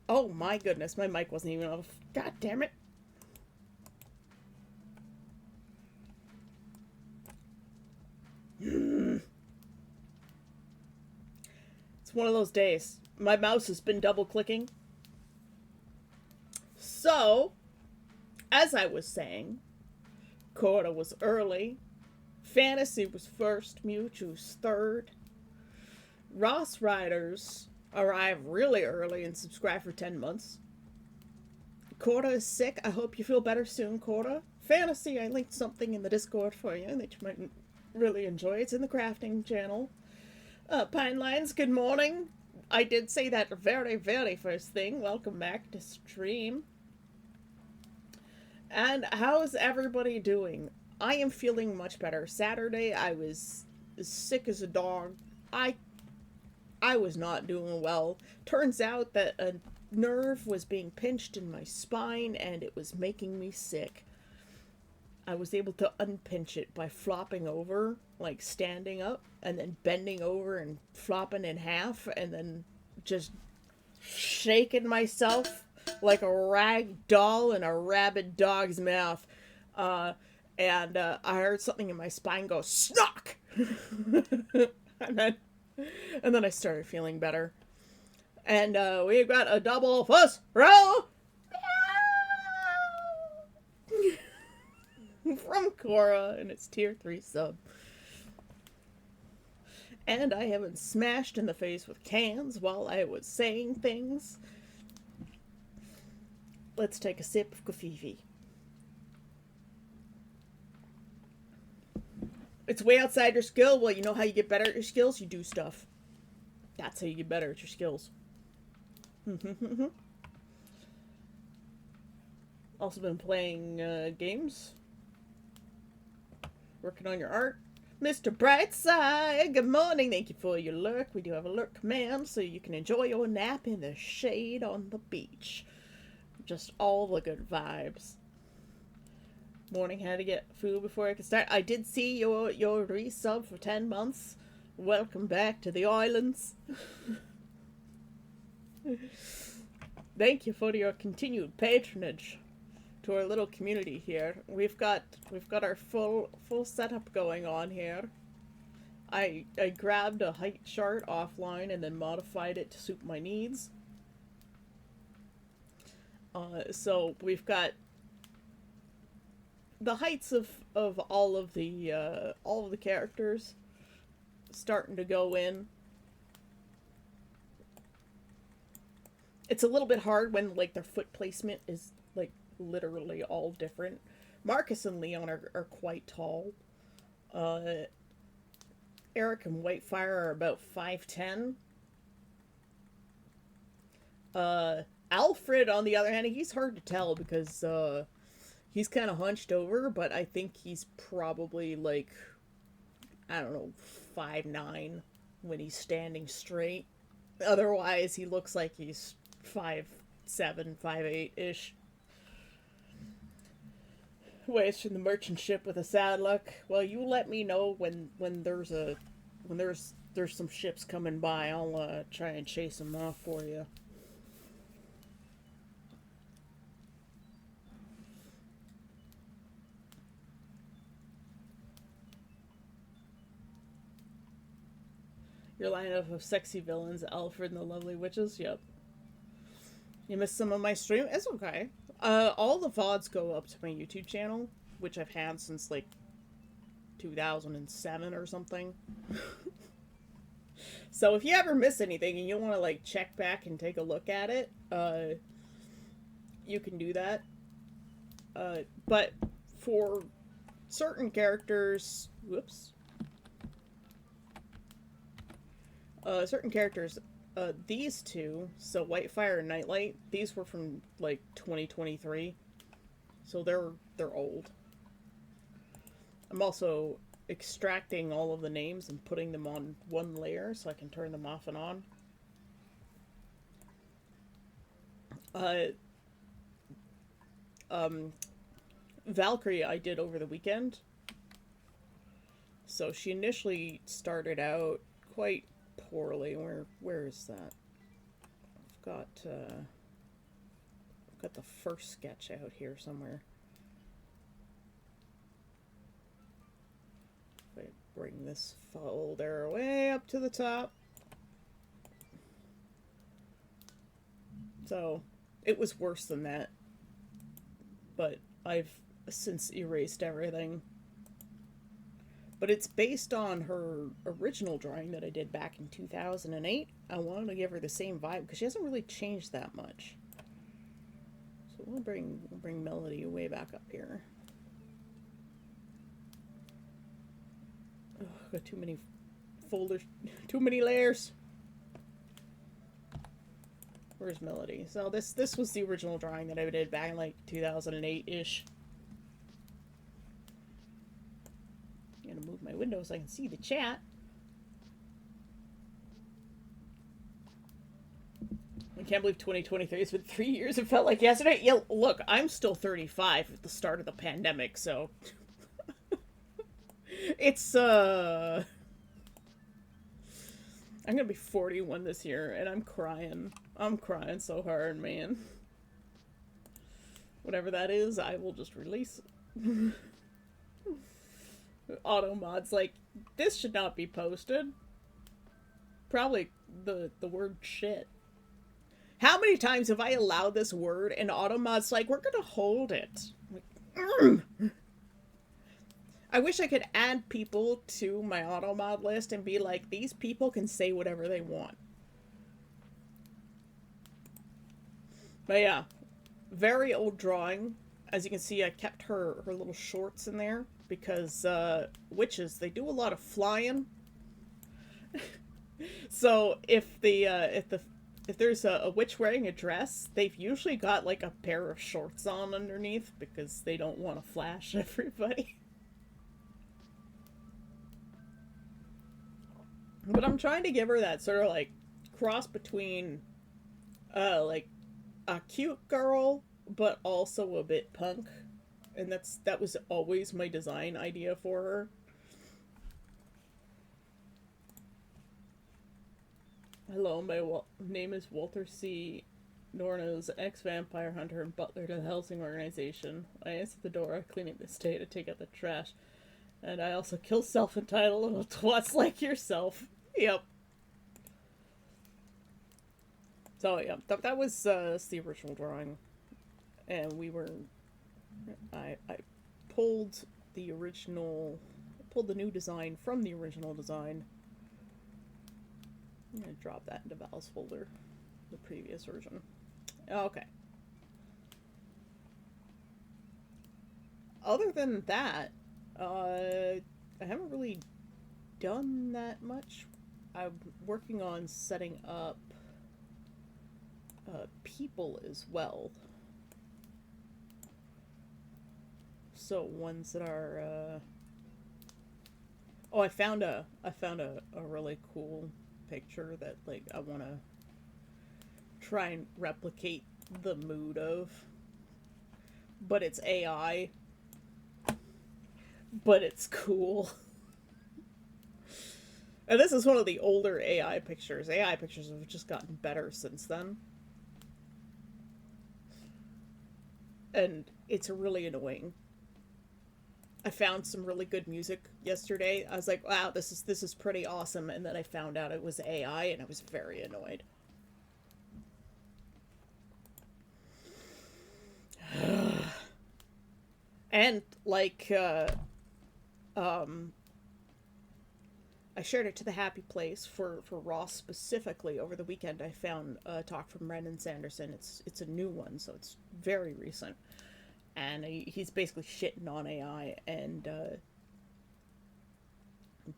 Oh my goodness, my mic wasn't even off. God damn it. It's one of those days. My mouse has been double clicking. So, as I was saying, Coda was early. Fantasy was first. Mewtwo was third. Ross Riders arrived really early and subscribed for 10 months. Coda is sick. I hope you feel better soon, Coda. Fantasy, I linked something in the Discord for you that you might really enjoy. It's in the crafting channel. Pine Lines, good morning. I did say that very, very first thing. Welcome back to stream. And how's everybody doing? I am feeling much better. Saturday, I was as sick as a dog. I I was not doing well. Turns out that a nerve was being pinched in my spine and it was making me sick. I was able to unpinch it by flopping over, like standing up, and then bending over and flopping in half, and then just shaking myself like a rag doll in a rabid dog's mouth. Uh, and I heard something in my spine go, "Snock!" and then and then I started feeling better. And we've got a double fuss row from Cora, and it's tier 3 sub. And I haven't smashed in the face with cans while I was saying things. Let's take a sip of Kofifi. It's way outside your skill. Well, you know how you get better at your skills? You do stuff. That's how you get better at your skills. Also been playing games. Working on your art. Mr. Brightside, good morning. Thank you for your lurk. We do have a lurk command so you can enjoy your nap in the shade on the beach. Just all the good vibes. Morning, had to get food before I could start. I did see your resub for 10 months. Welcome back to the islands. Thank you for your continued patronage to our little community here. We've got our full setup going on here. I grabbed a height chart offline and then modified it to suit my needs. So we've got the heights of all of the characters starting to go in. It's a little bit hard when like their foot placement is like literally all different. Marcus and Leon are quite tall. Eric and Whitefire are about 5'10". Alfred, on the other hand, he's hard to tell because he's kind of hunched over, but I think he's probably like, I don't know, 5'9" when he's standing straight. Otherwise, he looks like he's 5'7", 5'8" ish. Ways from the merchant ship with a sad luck. Well, you let me know when there's some ships coming by. I'll try and chase them off for you. Your lineup of sexy villains, Alfred and the Lovely Witches. Yep. You missed some of my stream. It's okay. All the VODs go up to my YouTube channel, which I've had since like 2007 or something. So if you ever miss anything and you want to like check back and take a look at it, you can do that. But for certain characters, certain characters, these two, so Whitefire and Nightlight, these were from like 2023, so they're old. I'm also extracting all of the names and putting them on one layer so I can turn them off and on. Valkyrie I did over the weekend. So she initially started out quite poorly. Where is that? I've got got the first sketch out here somewhere. If I bring this folder way up to the top. So, it was worse than that. But I've since erased everything. But it's based on her original drawing that I did back in 2008. I wanted to give her the same vibe because she hasn't really changed that much. So we'll bring Melody way back up here. Oh, got too many folders, too many layers. Where's Melody? So this was the original drawing that I did back in like 2008-ish. I'm gonna move my window so I can see the chat. I can't believe 2023 has been 3 years. It felt like yesterday. Yeah, look, I'm still 35 at the start of the pandemic, so it's I'm gonna be 41 this year, and I'm crying. I'm crying so hard, man. Whatever that is, I will just release. Automod's like, this should not be posted. Probably the word shit. How many times have I allowed this word and Automod's like, we're gonna hold it. Like, I wish I could add people to my Automod list and be like, these people can say whatever they want. But yeah, very old drawing. As you can see, I kept her little shorts in there because witches, they do a lot of flying. So if there's a witch wearing a dress, they've usually got like a pair of shorts on underneath because they don't want to flash everybody. But I'm trying to give her that sort of like cross between like a cute girl but also a bit punk, and that was always my design idea for her. Hello, my name is Walter C. Nornos, ex-vampire hunter and butler to the Helsing organization. I answer the door, I clean up the estate, I take out the trash, and I also kill self-entitled little twats like yourself. Yep. So yeah, that was the original drawing, and I pulled the new design from the original design. I'm gonna drop that into Val's folder, the previous version. Okay. Other than that, I haven't really done that much. I'm working on setting up people as well. So ones that are oh, I found a really cool picture that like I want to try and replicate the mood of, but it's AI, but it's cool. And this is one of the older AI pictures. AI pictures have just gotten better since then. And it's really annoying. I found some really good music yesterday. I was like, wow, this is pretty awesome. And then I found out it was AI and I was very annoyed. And like I shared it to the Happy Place for Ross specifically over the weekend. I found a talk from Brendan Sanderson. It's a new one, so it's very recent. And he's basically shitting on AI. And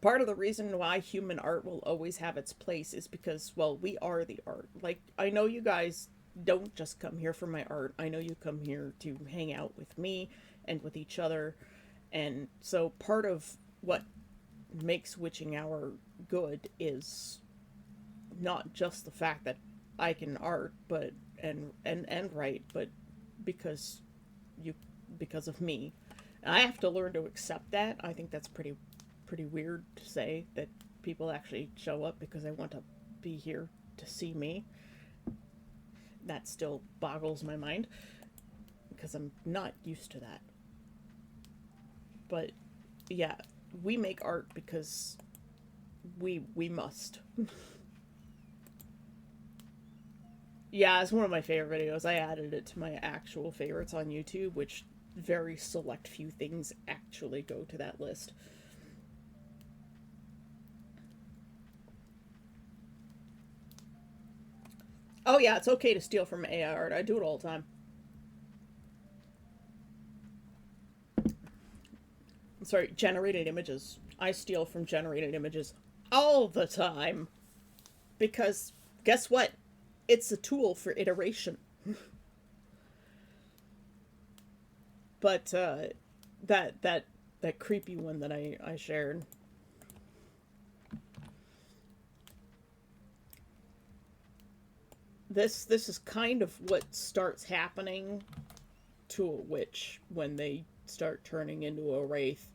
part of the reason why human art will always have its place is because, well, we are the art. Like, I know you guys don't just come here for my art. I know you come here to hang out with me and with each other. And so part of what makes Witching Hour good is not just the fact that I can art but and write, but because of me. And I have to learn to accept that. I think that's pretty weird to say that people actually show up because they want to be here to see me. That still boggles my mind. because I'm not used to that. But yeah, we make art because we must. Yeah, it's one of my favorite videos. I added it to my actual favorites on YouTube, which very select few things actually go to that list. Oh yeah, it's okay to steal from AI art. I do it all the time. Sorry, generated images. I steal from generated images all the time because guess what? It's a tool for iteration. But that creepy one that I shared. This is kind of what starts happening to a witch when they start turning into a wraith.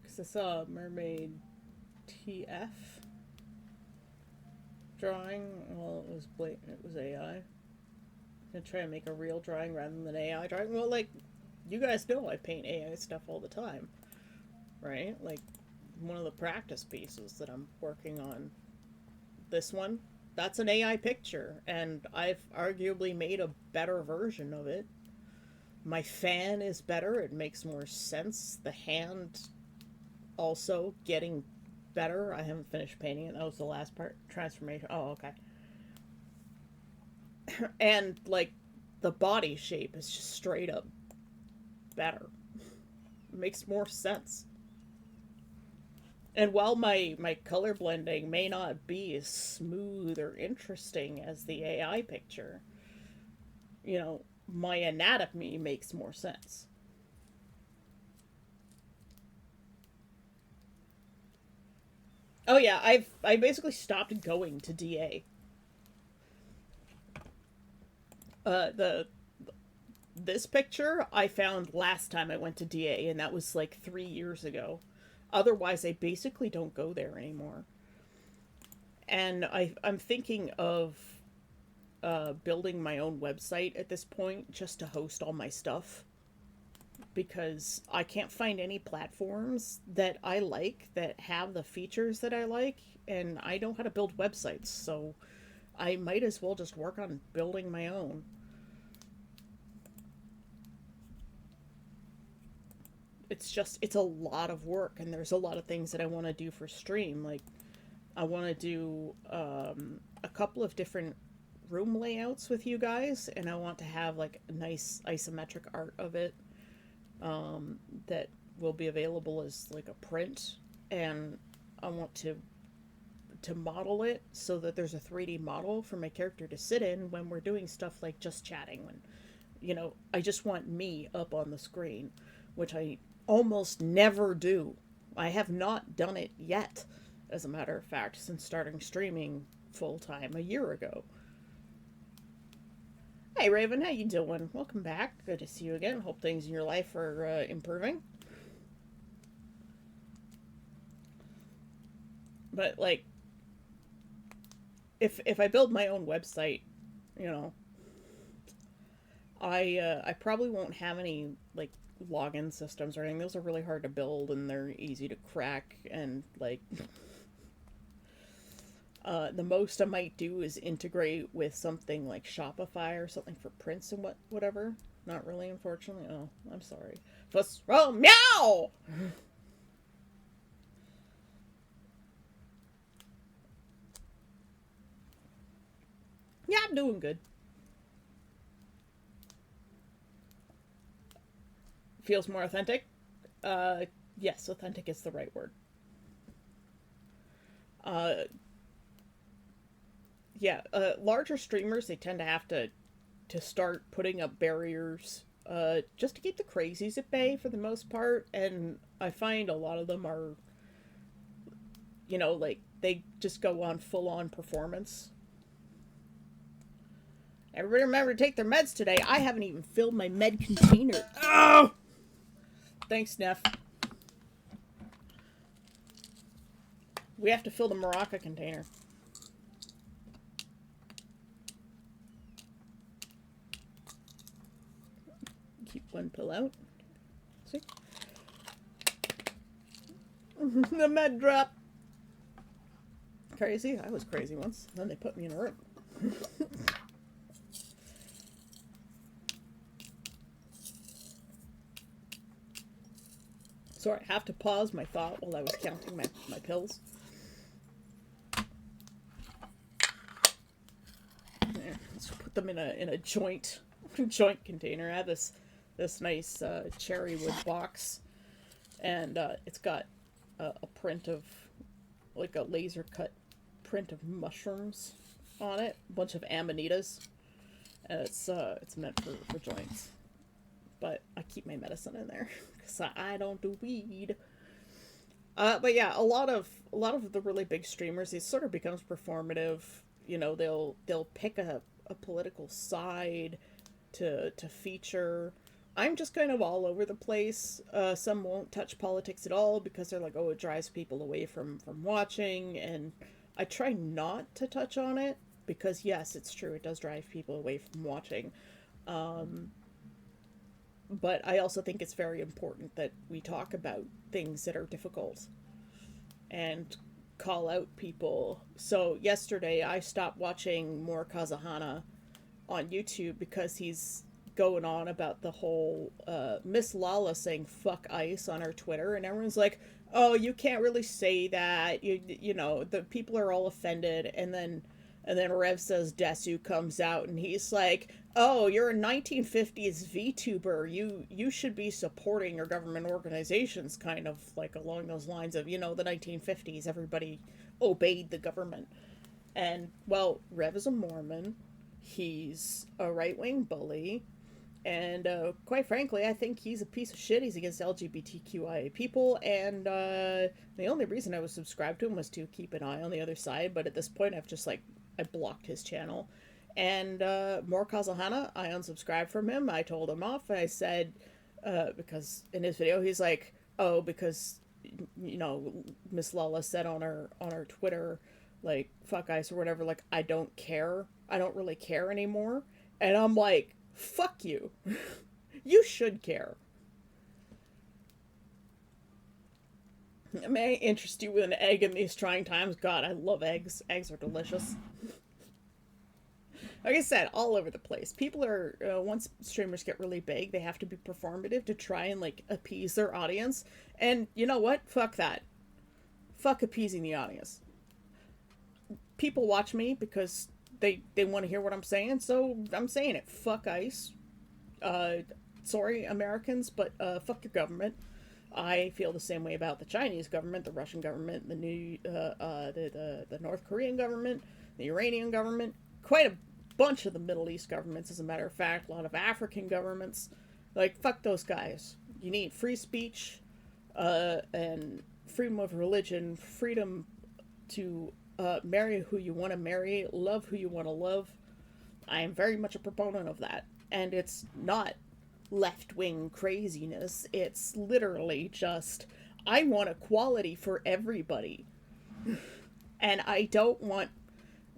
Because I saw a mermaid TF drawing. Well, it was blatant. It was AI. I'm gonna try and make a real drawing rather than AI drawing. Well, like, you guys know I paint AI stuff all the time, right? Like, one of the practice pieces that I'm working on, this one, that's an AI picture, and I've arguably made a better version of it. My fan is better, it makes more sense. The hand also getting better. I haven't finished painting it. That was the last part. Transformation. Oh, okay. And like the body shape is just straight up better. It makes more sense. And while my color blending may not be as smooth or interesting as the AI picture, you know, my anatomy makes more sense. Oh yeah, I basically stopped going to DA. The this picture I found last time I went to DA, and that was like 3 years ago. Otherwise, I basically don't go there anymore. And I'm thinking of building my own website at this point just to host all my stuff because I can't find any platforms that I like that have the features that I like, and I know how to build websites, so I might as well just work on building my own. It's a lot of work, and there's a lot of things that I want to do for stream. Like, I want to do a couple of different room layouts with you guys, and I want to have like a nice isometric art of it that will be available as like a print, and I want to model it so that there's a 3D model for my character to sit in when we're doing stuff like just chatting. When, you know, I just want me up on the screen, which I almost never do. I have not done it yet, as a matter of fact, since starting streaming full time a year ago. Hey Raven, how you doing? Welcome back. Good to see you again. Hope things in your life are improving. But like, if I build my own website, you know, I probably won't have any like login systems or anything. Those are really hard to build and they're easy to crack, and like the most I might do is integrate with something like Shopify or something for prints and whatever. Not really, unfortunately. Oh, I'm sorry. Fuss, oh, meow. Yeah, I'm doing good. Feels more authentic. Uh, yes, authentic is the right word. Uh, yeah, larger streamers, they tend to have to start putting up barriers just to keep the crazies at bay for the most part, and I find a lot of them are, you know, like they just go on full on performance, Everybody remember to take their meds today. I haven't even filled my med container. Oh! Thanks, Neff. We have to fill the Maraca container. Keep one pill out. See? The med drop. Crazy? I was crazy once. Then they put me in a room. So I have to pause my thought while I was counting my pills. There, let's put them in a joint container. I have this nice cherry wood box, and it's got a print of, like, a laser cut print of mushrooms on it, a bunch of amanitas, and it's meant for joints. But I keep my medicine in there because I don't do weed. But yeah, a lot of the really big streamers, it sort of becomes performative. You know, they'll pick a political side to feature. I'm just kind of all over the place. Some won't touch politics at all because they're like, oh, it drives people away from watching, and I try not to touch on it because yes, it's true, it does drive people away from watching. But I also think it's very important that we talk about things that are difficult and call out people. So yesterday I stopped watching more Kazahana on YouTube because he's going on about the whole Miss Lala saying fuck ICE on her Twitter, and everyone's like, oh, you can't really say that, you know, the people are all offended. And then Rev Says Desu comes out and he's like, oh, you're a 1950s VTuber. You should be supporting your government organizations, kind of like along those lines of, you know, the 1950s, everybody obeyed the government. And, well, Rev is a Mormon. He's a right-wing bully. And quite frankly, I think he's a piece of shit. He's against LGBTQIA people. And the only reason I was subscribed to him was to keep an eye on the other side. But at this point, I've just, like, I blocked his channel. And More Kazahana, I unsubscribed from him. I told him off. I said, because in his video, he's like, oh, because, you know, Miss Lala said on her Twitter, like, fuck ICE or whatever, like, I don't care. I don't really care anymore. And I'm like, fuck you. You should care. May I interest you with an egg in these trying times? God, I love eggs. Eggs are delicious. Like I said, all over the place. People are, once streamers get really big, they have to be performative to try and, like, appease their audience. And you know what? Fuck that. Fuck appeasing the audience. People watch me because they want to hear what I'm saying, so I'm saying it. Fuck ICE. Sorry, Americans, but fuck your government. I feel the same way about the Chinese government, the Russian government, the new the North Korean government, the Iranian government, quite a bunch of the Middle East governments, as a matter of fact, a lot of African governments. Like, fuck those guys. You need free speech, and freedom of religion, freedom to marry who you want to marry, love who you want to love. I am very much a proponent of that. And it's not left-wing craziness. It's literally just, I want equality for everybody. And I don't want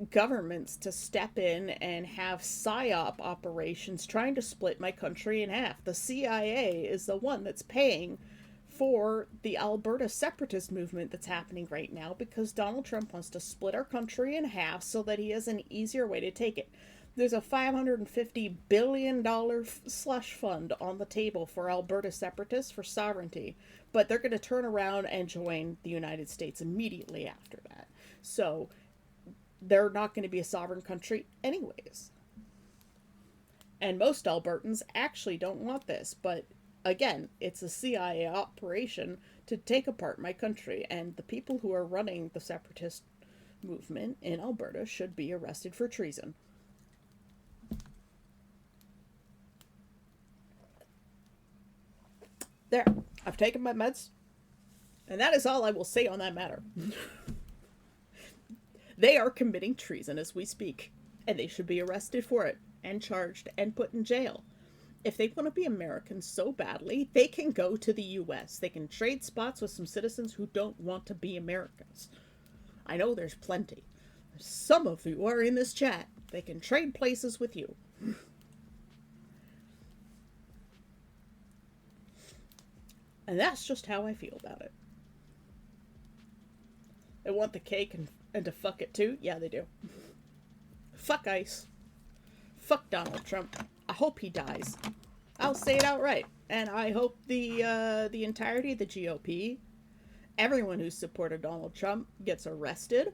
governments to step in and have PSYOP operations trying to split my country in half. The CIA is the one that's paying for the Alberta separatist movement that's happening right now because Donald Trump wants to split our country in half so that he has an easier way to take it. There's a $550 billion slush fund on the table for Alberta separatists for sovereignty, but they're going to turn around and join the United States immediately after that. So they're not going to be a sovereign country anyways. And most Albertans actually don't want this, but again, it's a CIA operation to take apart my country, and the people who are running the separatist movement in Alberta should be arrested for treason. There, I've taken my meds, and that is all I will say on that matter. They are committing treason as we speak, and they should be arrested for it. and charged and put in jail. If they want to be Americans so badly, they can go to the US. They can trade spots with some citizens who don't want to be Americans. I know there's plenty. Some of you are in this chat. They can trade places with you. And that's just how I feel about it. They want the cake and to fuck it too? Yeah, they do. Fuck ICE. Fuck Donald Trump. I hope he dies. I'll say it outright. And I hope the entirety of the GOP, everyone who supported Donald Trump, gets arrested.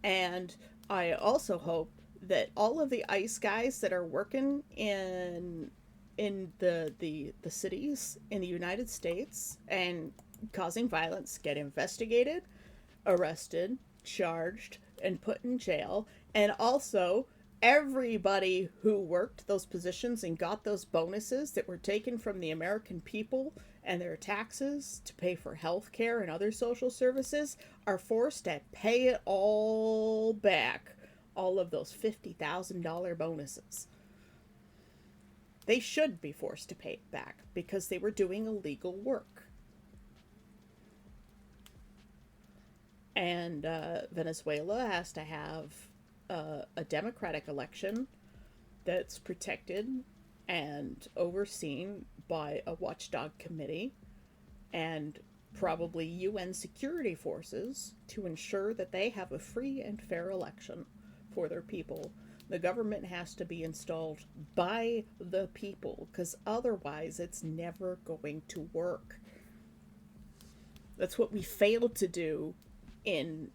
And I also hope that all of the ICE guys that are working in the cities in the United States and causing violence get investigated, arrested, charged, and put in jail. And also everybody who worked those positions and got those bonuses that were taken from the American people and their taxes to pay for health care and other social services are forced to pay it all back. All of those $50,000 bonuses. They should be forced to pay it back because they were doing illegal work. And Venezuela has to have a democratic election that's protected and overseen by a watchdog committee and probably UN security forces to ensure that they have a free and fair election for their people. The government has to be installed by the people because otherwise it's never going to work. That's what we failed to do in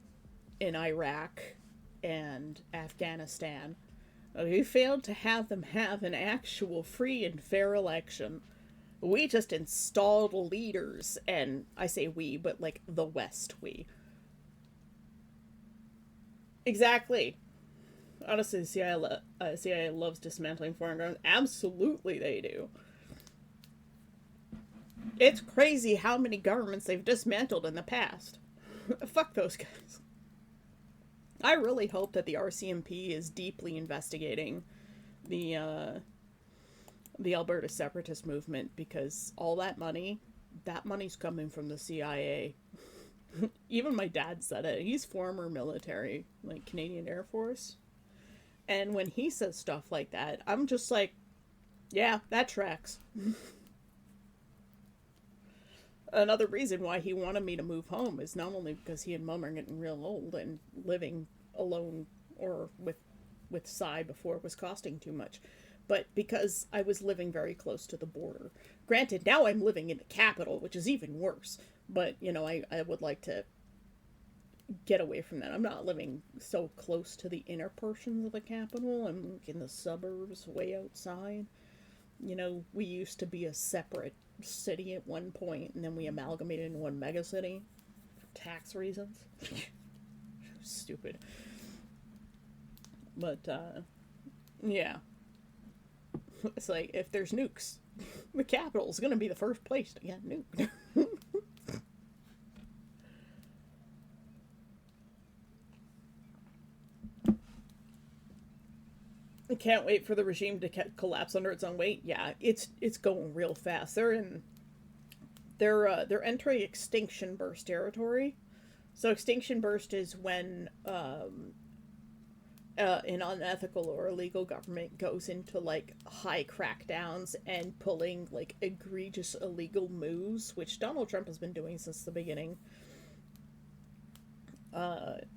Iraq and Afghanistan. We failed to have them have an actual free and fair election. We just installed leaders, and I say we, but like the West, we. Exactly. Honestly, the CIA loves dismantling foreign governments. Absolutely they do. It's crazy how many governments they've dismantled in the past. Fuck those guys. I really hope that the RCMP is deeply investigating the Alberta separatist movement because all that money's coming from the CIA. Even my dad said it. He's former military, like Canadian Air Force. And when he says stuff like that, I'm just like, yeah, that tracks. Another reason why he wanted me to move home is not only because he and Mum are getting real old and living alone or with Cy before it was costing too much, but because I was living very close to the border. Granted, now I'm living in the capital, which is even worse, but, you know, I would like to get away from that. I'm not living so close to the inner portions of the capital. I'm in the suburbs, way outside. You know, we used to be a separate city at one point, and then we amalgamated into one megacity for tax reasons. Stupid. But, yeah. It's like, if there's nukes, the capital's gonna be the first place to get nuked. I can't wait for the regime to collapse under its own weight. Yeah, it's going real fast. They're entering extinction burst territory. So extinction burst is when an unethical or illegal government goes into like high crackdowns and pulling like egregious illegal moves, which Donald Trump has been doing since the beginning. But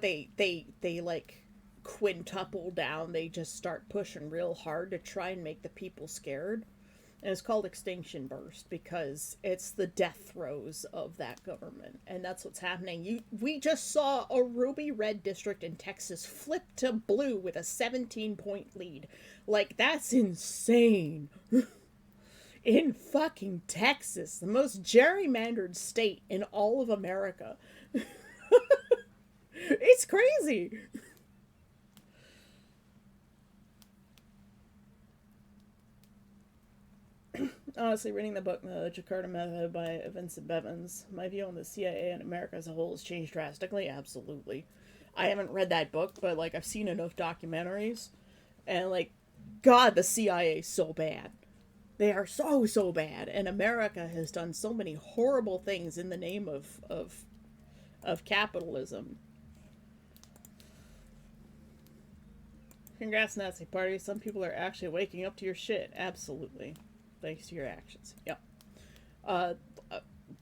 they like quintuple down. They just start pushing real hard to try and make the people scared. And it's called Extinction Burst because it's the death throes of that government. And that's what's happening. We just saw a ruby red district in Texas flip to blue with a 17-point lead. Like, that's insane. In fucking Texas, the most gerrymandered state in all of America. It's crazy. Honestly, reading the book The Jakarta Method by Vincent Bevins, my view on the CIA and America as a whole has changed drastically. Absolutely. I haven't read that book, but like I've seen enough documentaries, and like, God, the CIA is so bad. They are so bad, and America has done so many horrible things in the name of capitalism. Congrats, Nazi Party. Some people are actually waking up to your shit. Absolutely, thanks to your actions. Yep. Uh,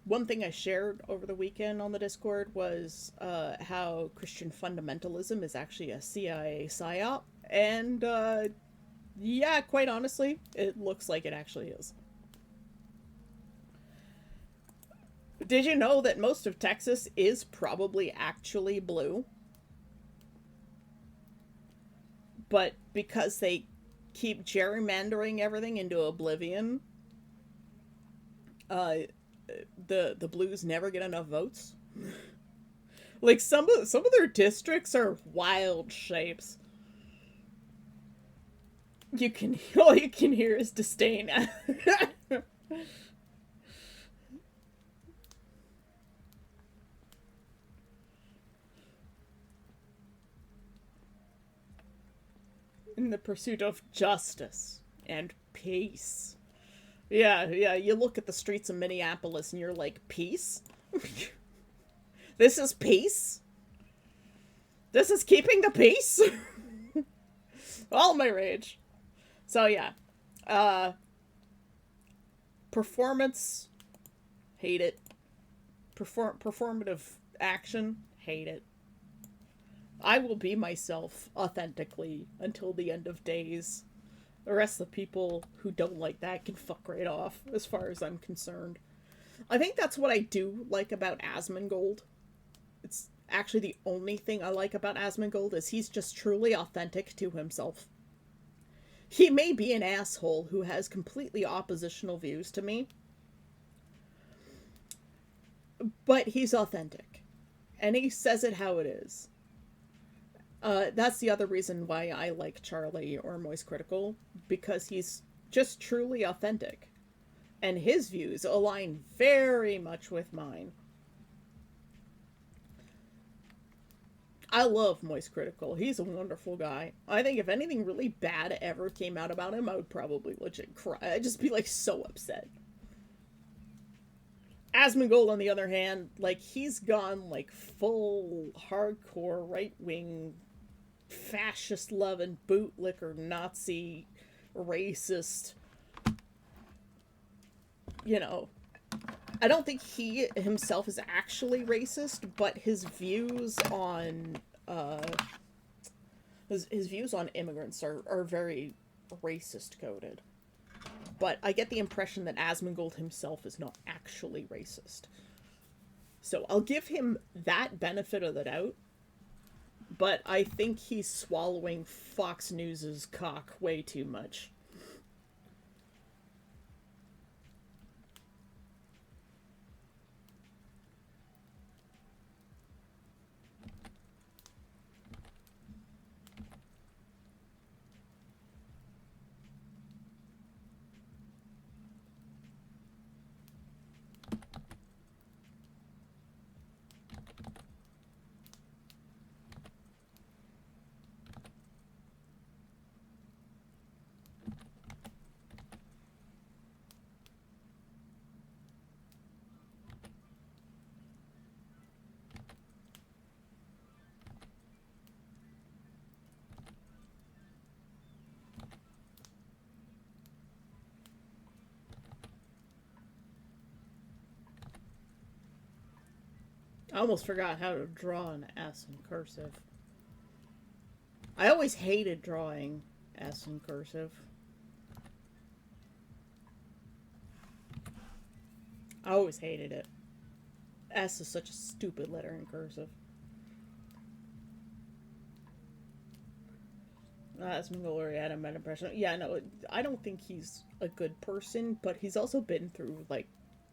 One thing I shared over the weekend on the Discord was how Christian fundamentalism is actually a CIA psyop, and yeah, quite honestly, it looks like it actually is. Did you know that most of Texas is probably actually blue? But because they keep gerrymandering everything into oblivion, uh, the blues never get enough votes. Like some of their districts are wild shapes. You can all you can hear is disdain. In the pursuit of justice and peace. Yeah, yeah, you look at the streets of Minneapolis and you're like, peace? This is peace? This is keeping the peace? All my rage. So yeah. Uh Performance, hate it. Performative action, hate it. I will be myself authentically until the end of days. The rest of the people who don't like that can fuck right off, as far as I'm concerned. I think that's what I do like about Asmongold. It's actually the only thing I like about Asmongold is he's just truly authentic to himself. He may be an asshole who has completely oppositional views to me, but he's authentic. And he says it how it is. That's the other reason why I like Charlie or Moist Critical, because he's just truly authentic. And his views align very much with mine. I love Moist Critical. He's a wonderful guy. I think if anything really bad ever came out about him, I would probably legit cry. I'd just be like so upset. Asmongold, on the other hand, like he's gone like full hardcore right wing fascist loving bootlicker Nazi racist. You know, I don't think he himself is actually racist, but his views on his views on immigrants are very racist coded. But I get the impression that Asmongold himself is not actually racist. So I'll give him that benefit of the doubt. But I think he's swallowing Fox News's cock way too much. I almost forgot how to draw an S in cursive. I always hated drawing S in cursive. I always hated it. S is such a stupid letter in cursive. That's Mangolari had a meta impression. Yeah, no, I don't think he's a good person, but he's also been through like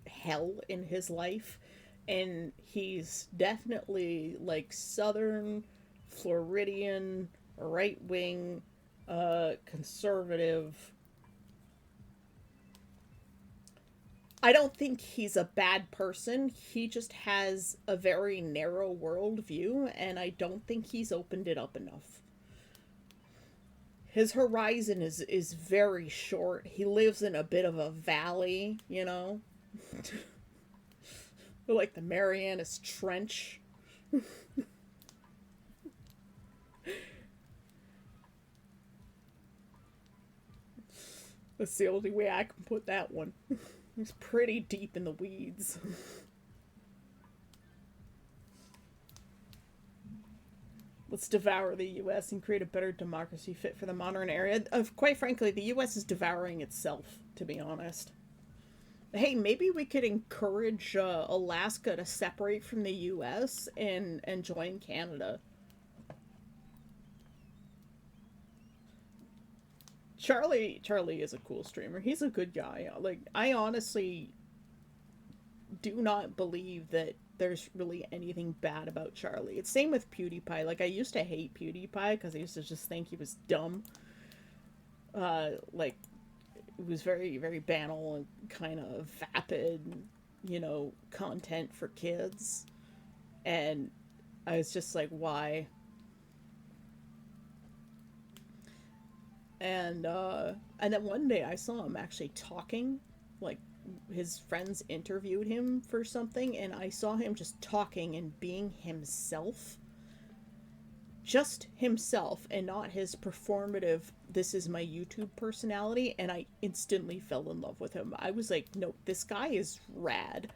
hell in his life, and he's definitely like Southern Floridian right wing conservative I don't think he's a bad person. He just has a very narrow worldview, and I don't think he's opened it up enough. His horizon is very short. He lives in a bit of a valley, you know, like the Marianas Trench. That's the only way I can put that one. He's pretty deep in the weeds. Let's devour the US and create a better democracy fit for the modern era. Quite frankly, the US is devouring itself, to be honest. Hey, maybe we could encourage Alaska to separate from the US and join Canada. Charlie is a cool streamer. He's a good guy. Like, I honestly do not believe that there's really anything bad about Charlie. It's same with PewDiePie. Like, I used to hate PewDiePie because I used to just think he was dumb. Like, it was very, very banal and kind of vapid, you know, content for kids. And I was just like, why? And then one day I saw him actually talking, like his friends interviewed him for something, and I saw him just talking and being himself, just himself, and not his performative, this is my YouTube personality, and I instantly fell in love with him. I was like, no, this guy is rad.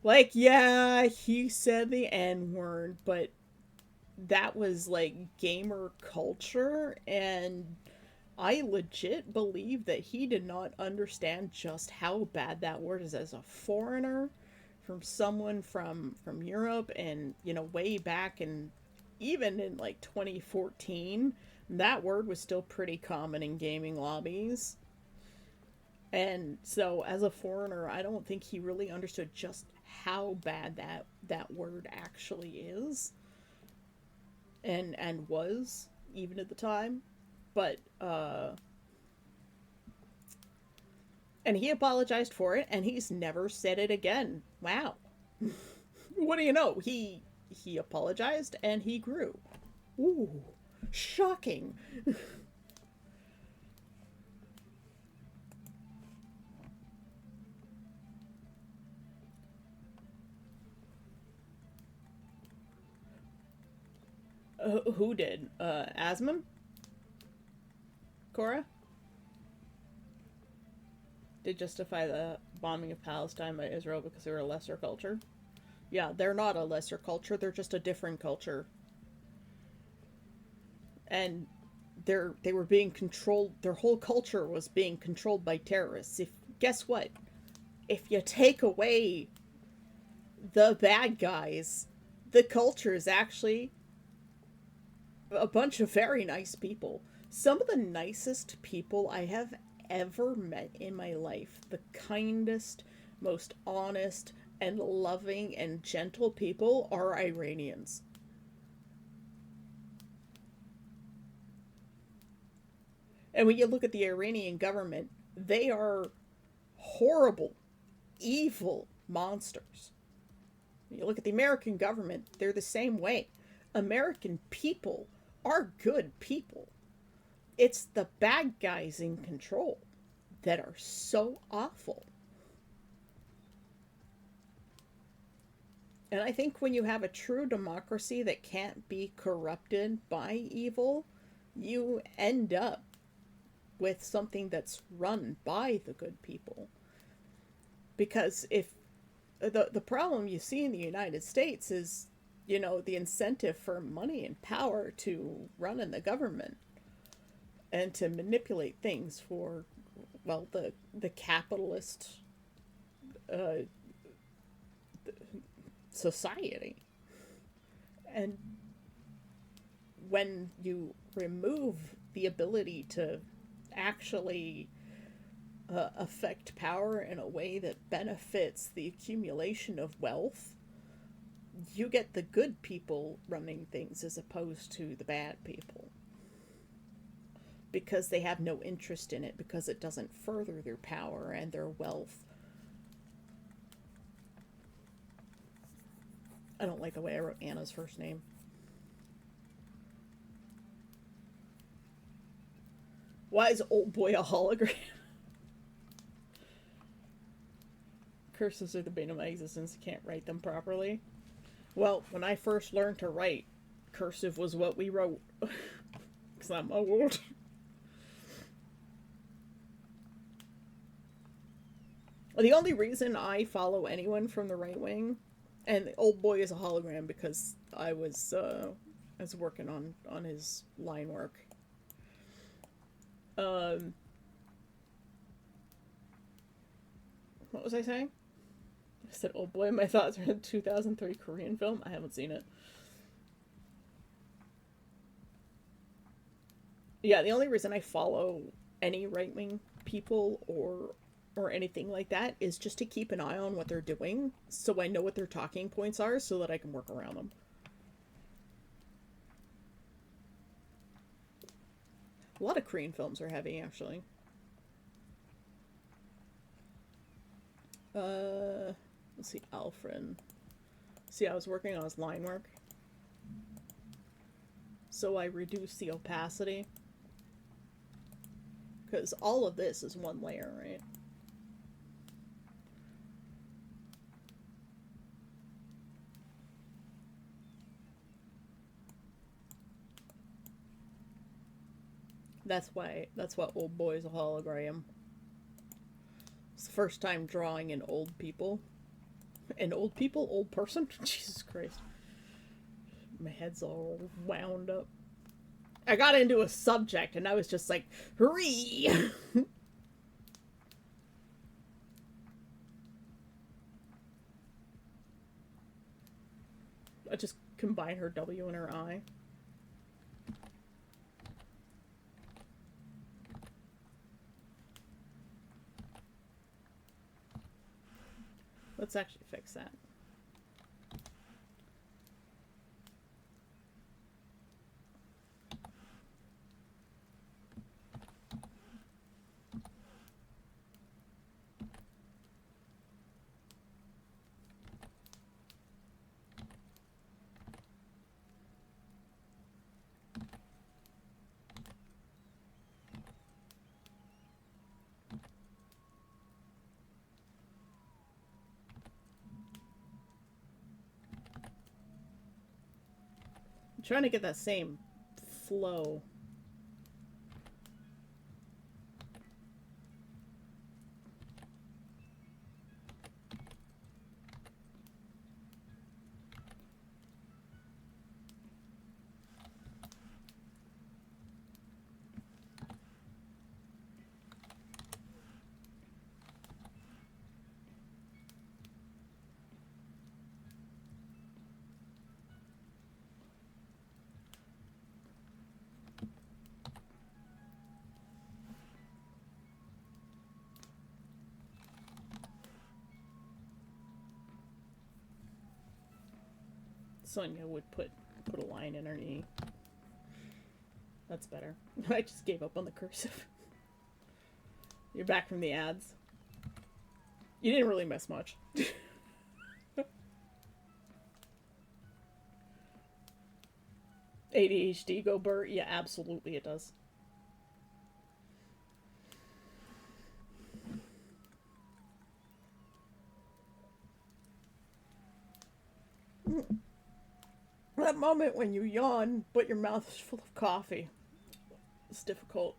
Like, yeah, he said the N word, but that was like gamer culture, and I legit believe that he did not understand just how bad that word is as a foreigner, from someone from Europe, and you know, way back, and even in like 2014, that word was still pretty common in gaming lobbies. And so as a foreigner, I don't think he really understood just how bad that word actually is, and was, even at the time. But and he apologized for it, and he's never said it again. Wow. What do you know? He apologized and he grew. Ooh, shocking. Who did? Asmon? Cora? Did justify the bombing of Palestine by Israel because they were a lesser culture? Yeah, they're not a lesser culture. They're just a different culture, and they were being controlled. Their whole culture was being controlled by terrorists. If guess what? If you take away the bad guys, the culture is actually a bunch of very nice people. Some of the nicest people I have ever met in my life. The kindest, most honest, and loving and gentle people are Iranians. And when you look at the Iranian government, they are horrible, evil monsters. When you look at the American government, they're the same way. American people are good people. It's the bad guys in control that are so awful. And I think when you have a true democracy that can't be corrupted by evil, you end up with something that's run by the good people. Because if the problem you see in the United States is, you know, the incentive for money and power to run in the government and to manipulate things for, well, the capitalist uh, society. And when you remove the ability to actually affect power in a way that benefits the accumulation of wealth, you get the good people running things as opposed to the bad people. Because they have no interest in it, because it doesn't further their power and their wealth. I don't like the way I wrote Anna's first name. Why is old boy a hologram? Cursives are the bane of my existence. I can't write them properly. Well, when I first learned to write, cursive was what we wrote. Because I'm old. The only reason I follow anyone from the right wing, and old boy is a hologram because I was working on his line work. Um, what was I saying? I said, "Oh boy, my thoughts are in the 2003 Korean film." I haven't seen it. Yeah, the only reason I follow any right wing people or anything like that is just to keep an eye on what they're doing, so I know what their talking points are, so that I can work around them. A lot of Korean films are heavy, actually. Let's see, Alfred. See, I was working on his line work, so I reduced the opacity because all of this is one layer, right? That's what old boy's a hologram. It's the first time drawing in old people. And old people? Old person? Jesus Christ. My head's all wound up. I got into a subject and I was just like, hurry! I just combine her W and her I. Let's actually fix that. I'm trying to get that same flow. Sonia would put a line in her E. That's better. I just gave up on the cursive. You're back from the ads. You didn't really miss much. ADHD go Bert? Yeah, absolutely it does. That moment when you yawn, but your mouth is full of coffee. It's difficult.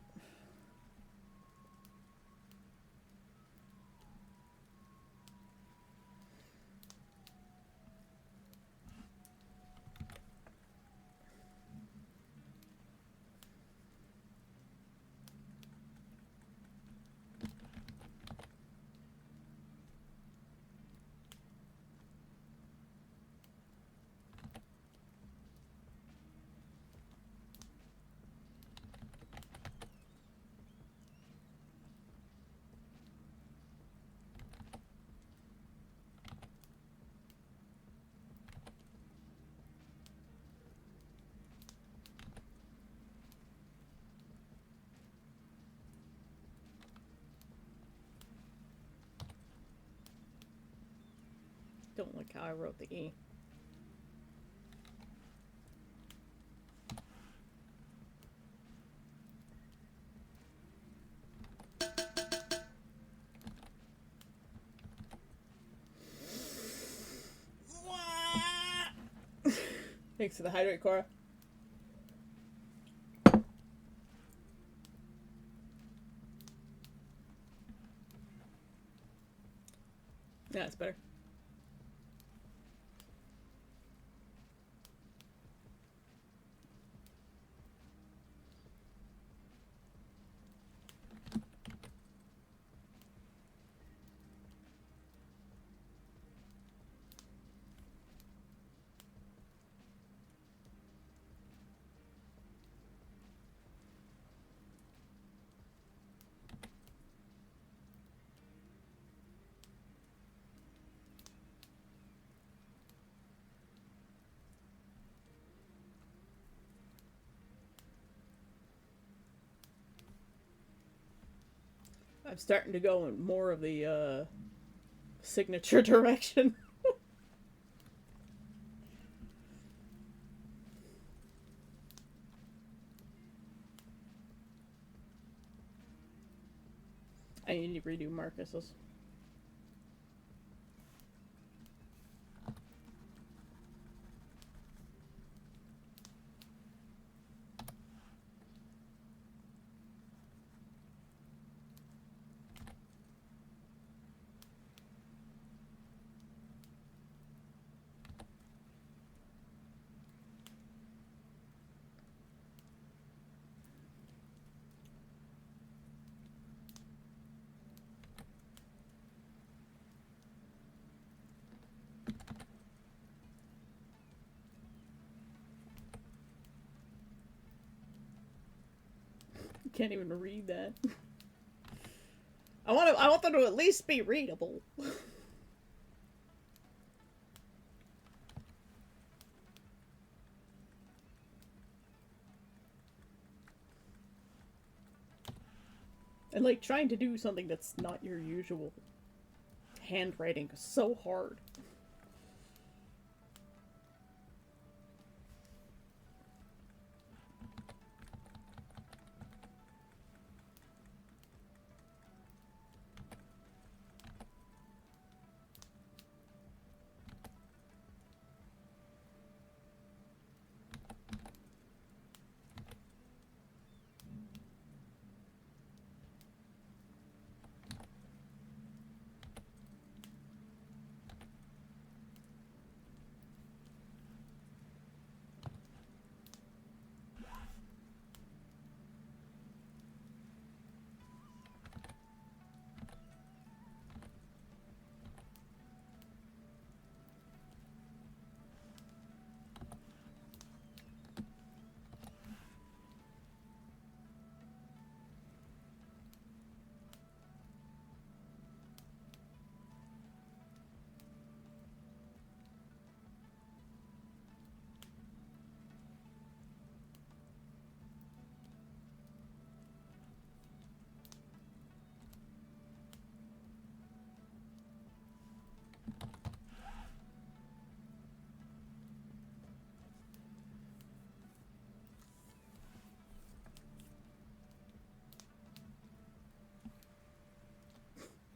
Don't like how I wrote the E. Thanks for the hydrate, Cora. Yeah, it's better. I'm starting to go in more of the signature direction. I need to redo Marcus's. Can't even read that. I want them to at least be readable. And like trying to do something that's not your usual handwriting is so hard.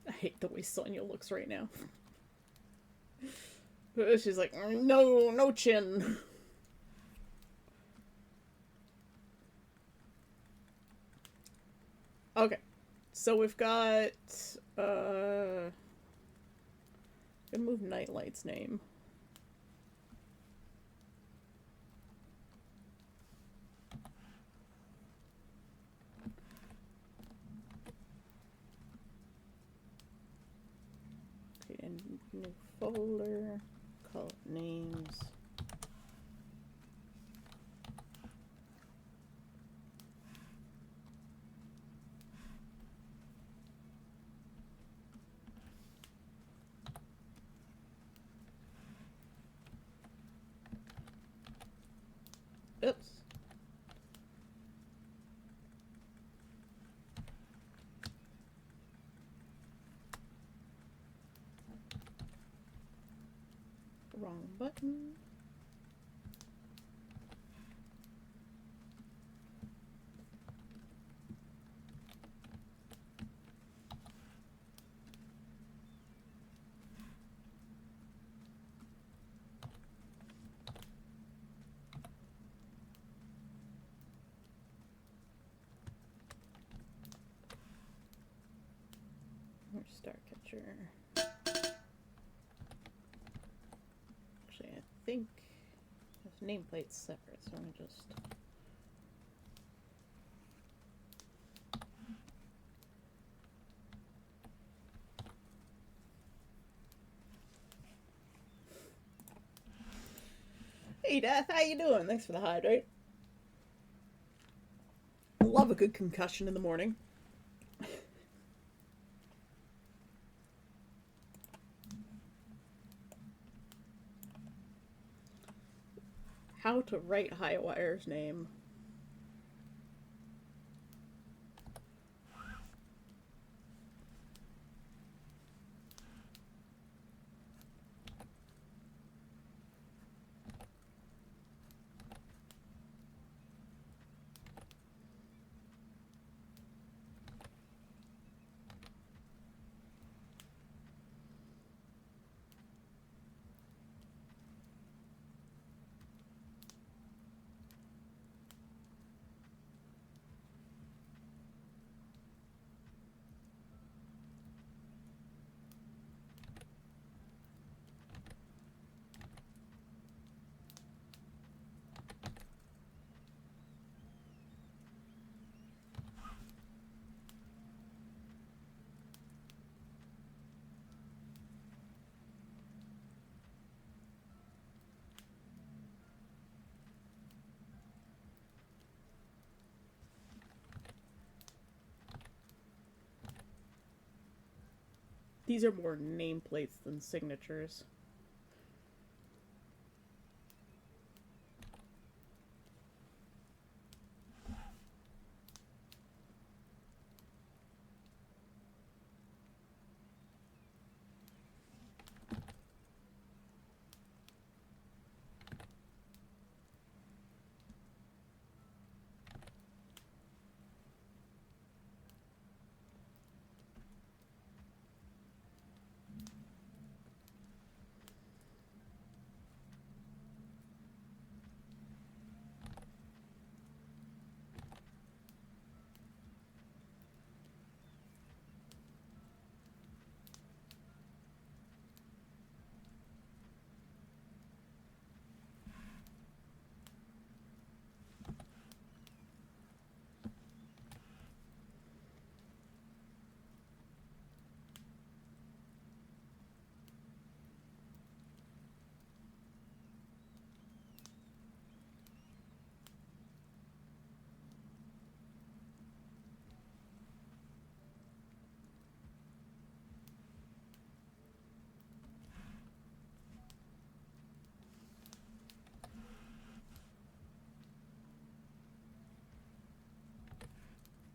I hate the way Sonya looks right now. She's like, no, no chin. Okay, so we've got, gonna move Nightlight's name. Okay, and new folder, call it names. Oops. Wrong button. Starcatcher. Actually, I think this nameplate's separate, so let me just. Hey, Death, how you doing? Thanks for the hydrate. I love a good concussion in the morning. How to write Highwire's name. These are more nameplates than signatures.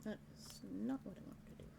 That is not what I wanted to do.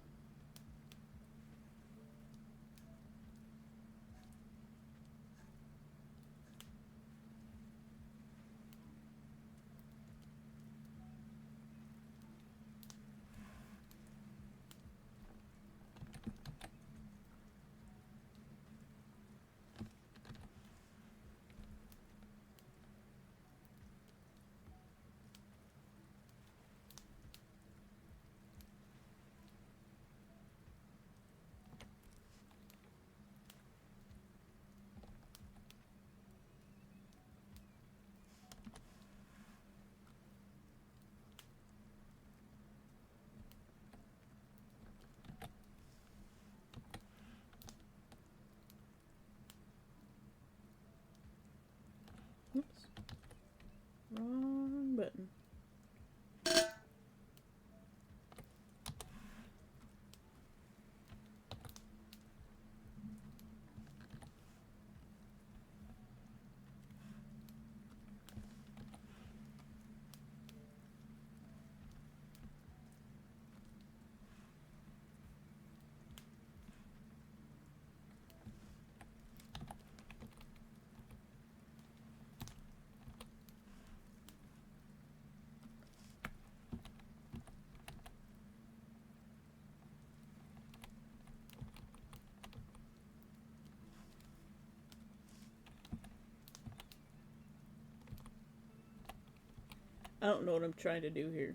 Oops. Wrong button. I don't know what I'm trying to do here.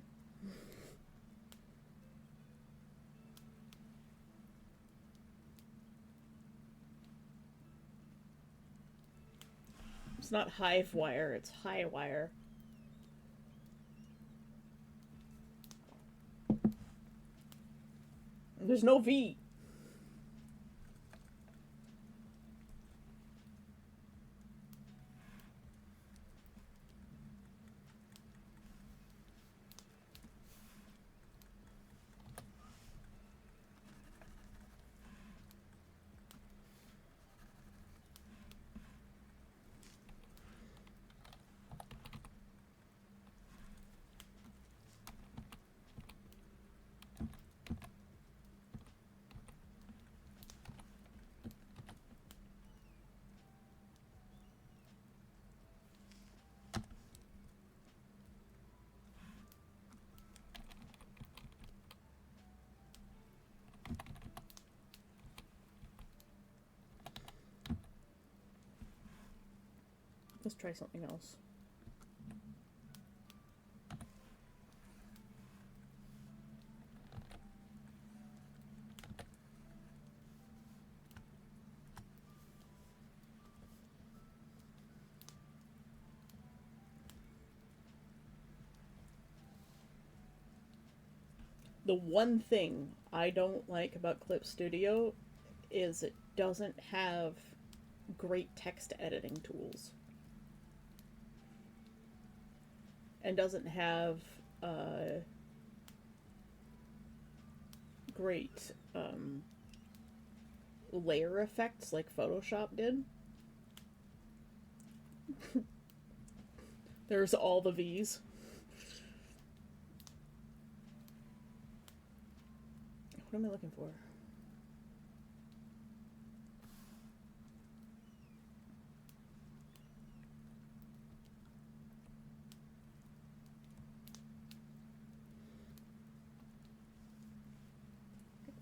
It's not hive wire, it's high wire. There's no V. Let's try something else. The one thing I don't like about Clip Studio is it doesn't have great text editing tools. And doesn't have great layer effects like Photoshop did. There's all the V's. What am I looking for?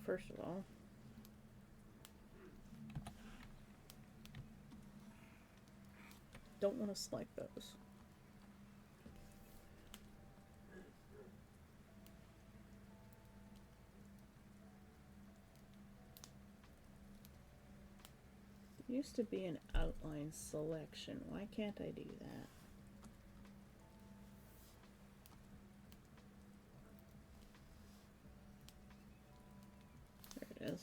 First of all, don't want to select those. There used to be an outline selection. Why can't I do that? There it is.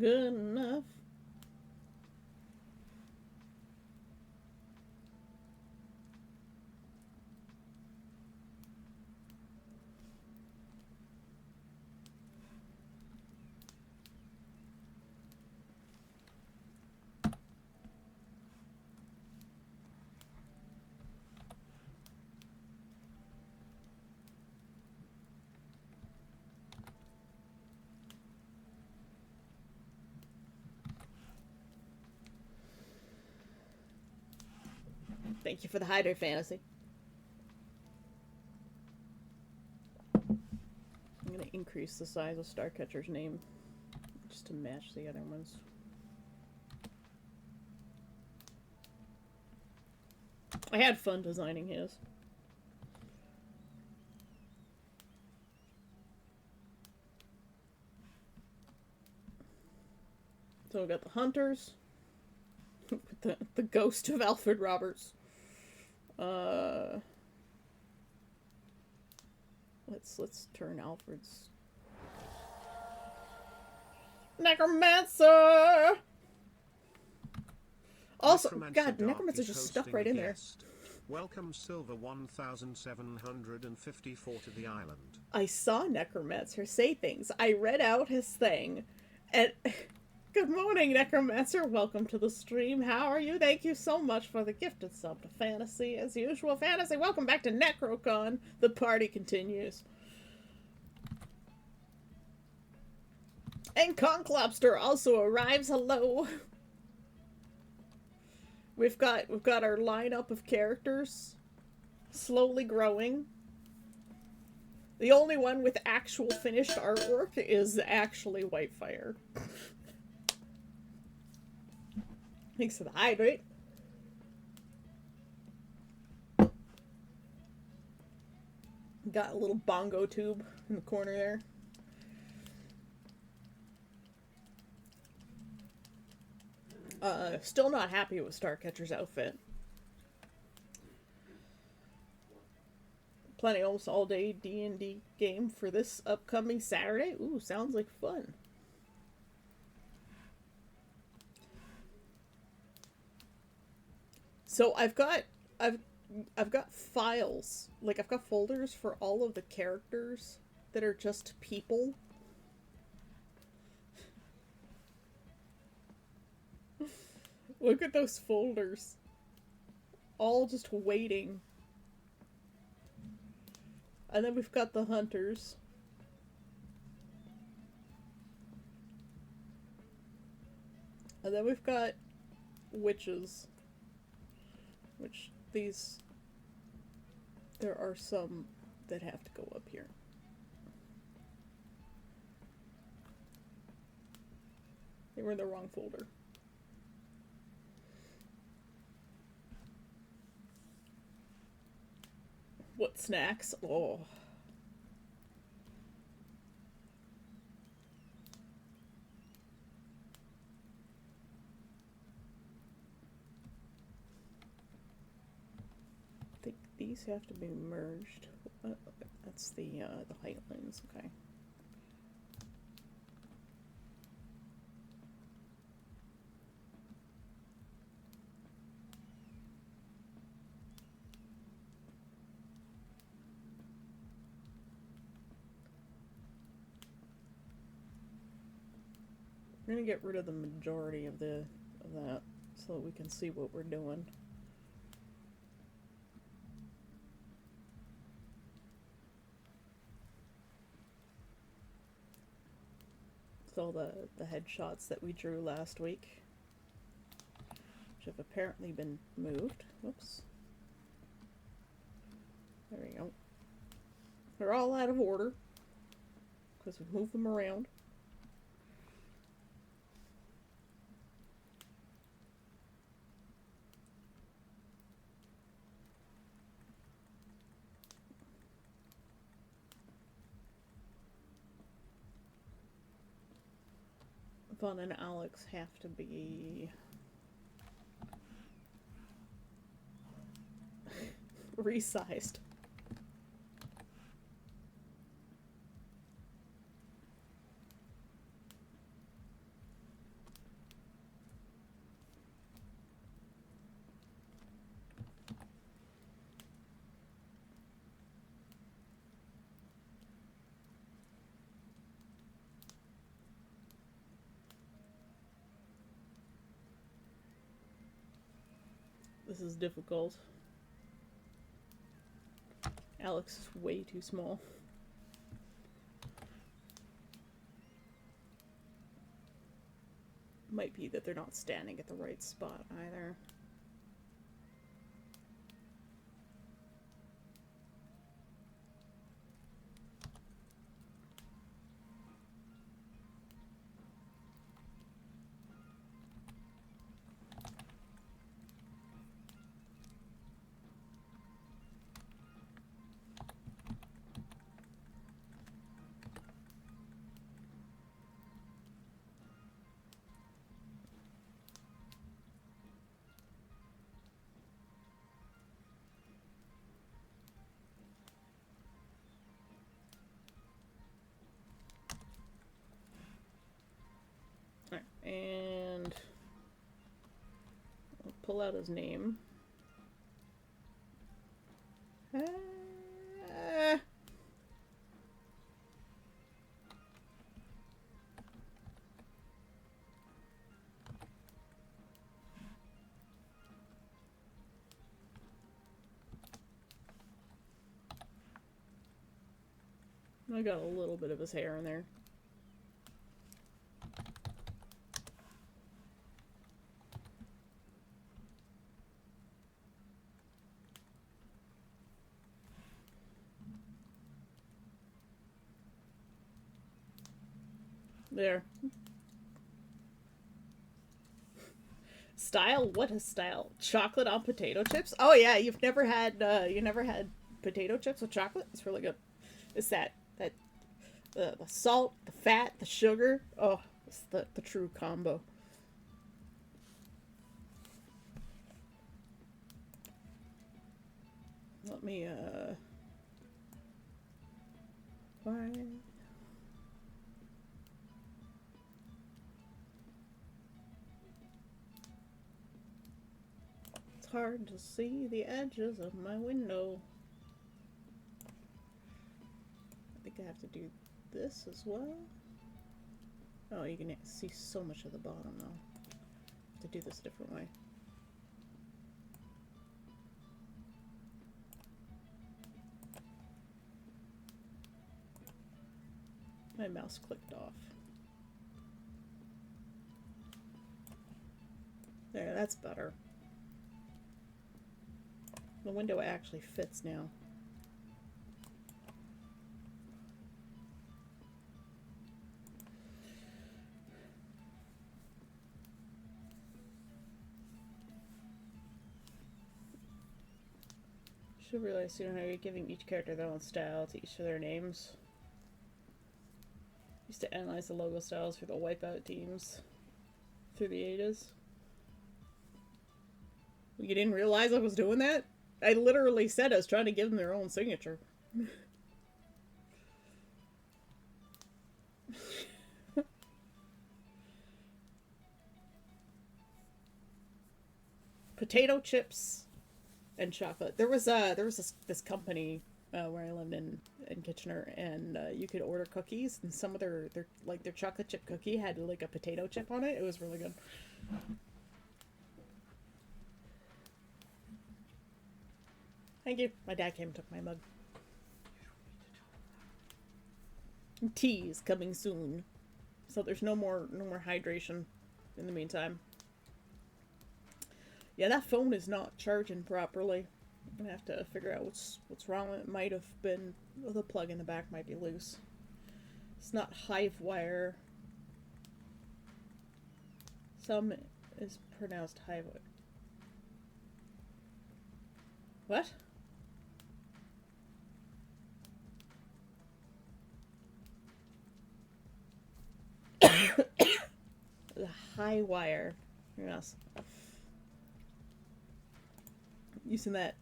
Good enough. Thank you for the hider, Fantasy. I'm gonna increase the size of Starcatcher's name just to match the other ones. I had fun designing his. So we got the hunters with the ghost of Alfred Roberts. Let's turn Alfred's Necromancer. Also, God, Necromancer just stuck right in there. Welcome Silver 1754 to the island. I saw Necromancer say things. I read out his thing, and good morning, Necromancer. Welcome to the stream. How are you? Thank you so much for the gifted sub to Fantasy. As usual, Fantasy, welcome back to NecroCon. The party continues. And Conclobster also arrives. Hello. We've got our lineup of characters slowly growing. The only one with actual finished artwork is actually Whitefire. Thanks for the hydrate. Got a little bongo tube in the corner there. Still not happy with Starcatcher's outfit. Plenty almost all day D&D game for this upcoming Saturday. Ooh, sounds like fun. So I've got files, like I've got folders for all of the characters that are just people. Look at those folders. All just waiting. And then we've got the hunters. And then we've got witches. Which these... There are some that have to go up here. They were in the wrong folder. What snacks? Oh. I think these have to be merged. That's the Highlands, okay. We're gonna get rid of the majority of that so that we can see what we're doing. It's all the headshots that we drew last week, which have apparently been moved. Whoops. There we go. They're all out of order because we've moved them around. Vaughn and Alex have to be resized. This is difficult. Alex is way too small. Might be that they're not standing at the right spot either. Alright, and I'll pull out his name. I got a little bit of his hair in there. There. Style? What is style? Chocolate on potato chips? Oh yeah, you never had potato chips with chocolate? It's really good. It's that the salt, the fat, the sugar. Oh, it's the true combo. Let me why? It's hard to see the edges of my window. I think I have to do this as well. Oh, you can see so much of the bottom now. I have to do this a different way. My mouse clicked off. There, that's better. The window actually fits now. Should realize soon how you're giving each character their own style to each of their names. Used to analyze the logo styles for the Wipeout teams through the ages. You didn't realize I was doing that? I literally said I was trying to give them their own signature. Potato chips and chocolate. There was this company where I lived in Kitchener, and you could order cookies, and some of their chocolate chip cookie had like a potato chip on it. It was really good. Thank you. My dad came and took my mug. Tea is coming soon, so there's no more hydration in the meantime. Yeah, that phone is not charging properly. I'm gonna have to figure out what's wrong. It might have been the plug in the back might be loose. It's not HiveWire. Some is pronounced HiveWire. What? The HiveWire. Yes. Using that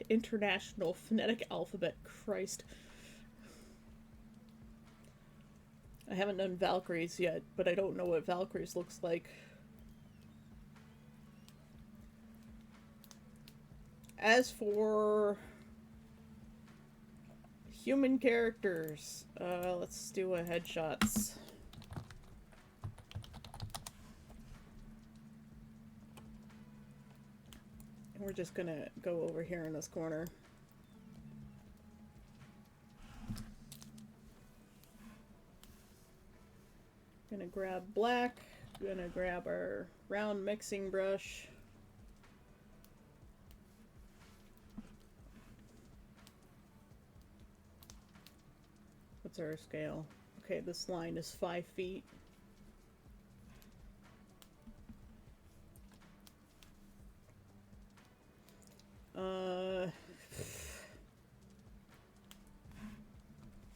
international phonetic alphabet. Christ. I haven't done Valkyries yet, but I don't know what Valkyries looks like. As for human characters, let's do a headshots. We're just gonna go over here in this corner. Gonna grab black, gonna grab our round mixing brush. What's our scale? Okay, this line is 5 feet.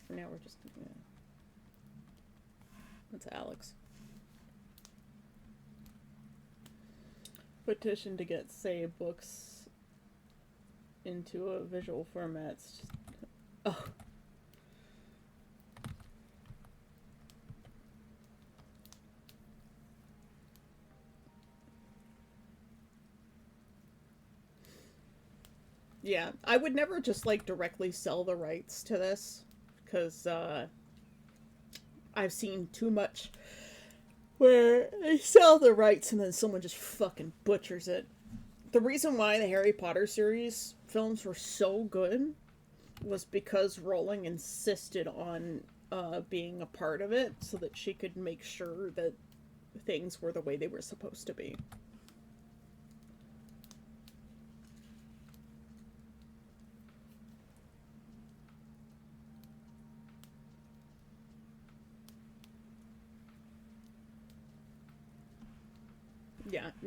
For now, we're just gonna. That's Alex. Petition to get Save books into a visual format. Oh. Yeah, I would never just like directly sell the rights to this, because I've seen too much where they sell the rights and then someone just fucking butchers it. The reason why the Harry Potter series films were so good was because Rowling insisted on being a part of it so that she could make sure that things were the way they were supposed to be.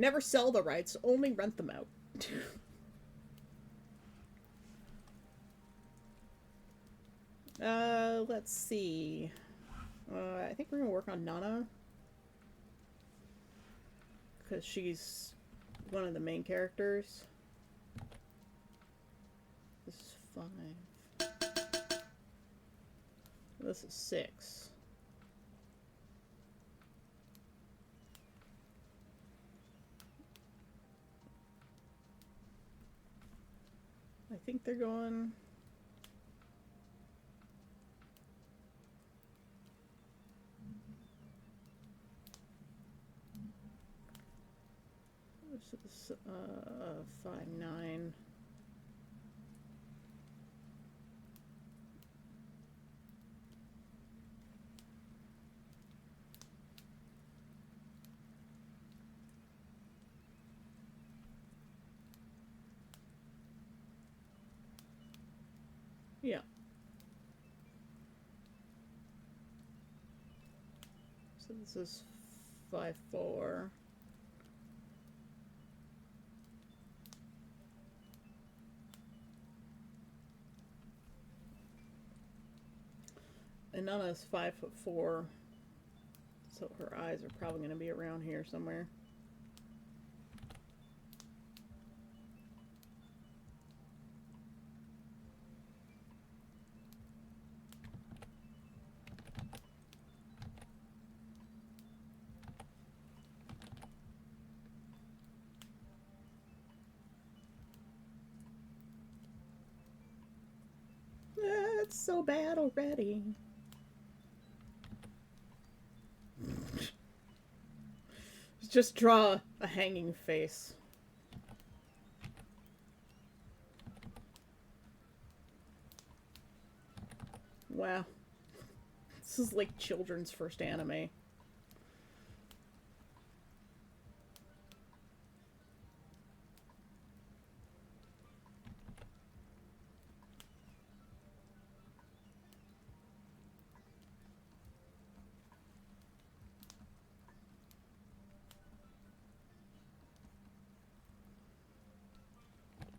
Never sell the rights, only rent them out. Let's see. I think we're gonna work on Nana. Because she's one of the main characters. This is 5. This is 6. I think they're going... This is 5, 9. Yeah. So this is 5, 4. And Nana's 5'4", so her eyes are probably going to be around here somewhere. It's so bad already. Just draw a hanging face. Wow. This is like children's first anime.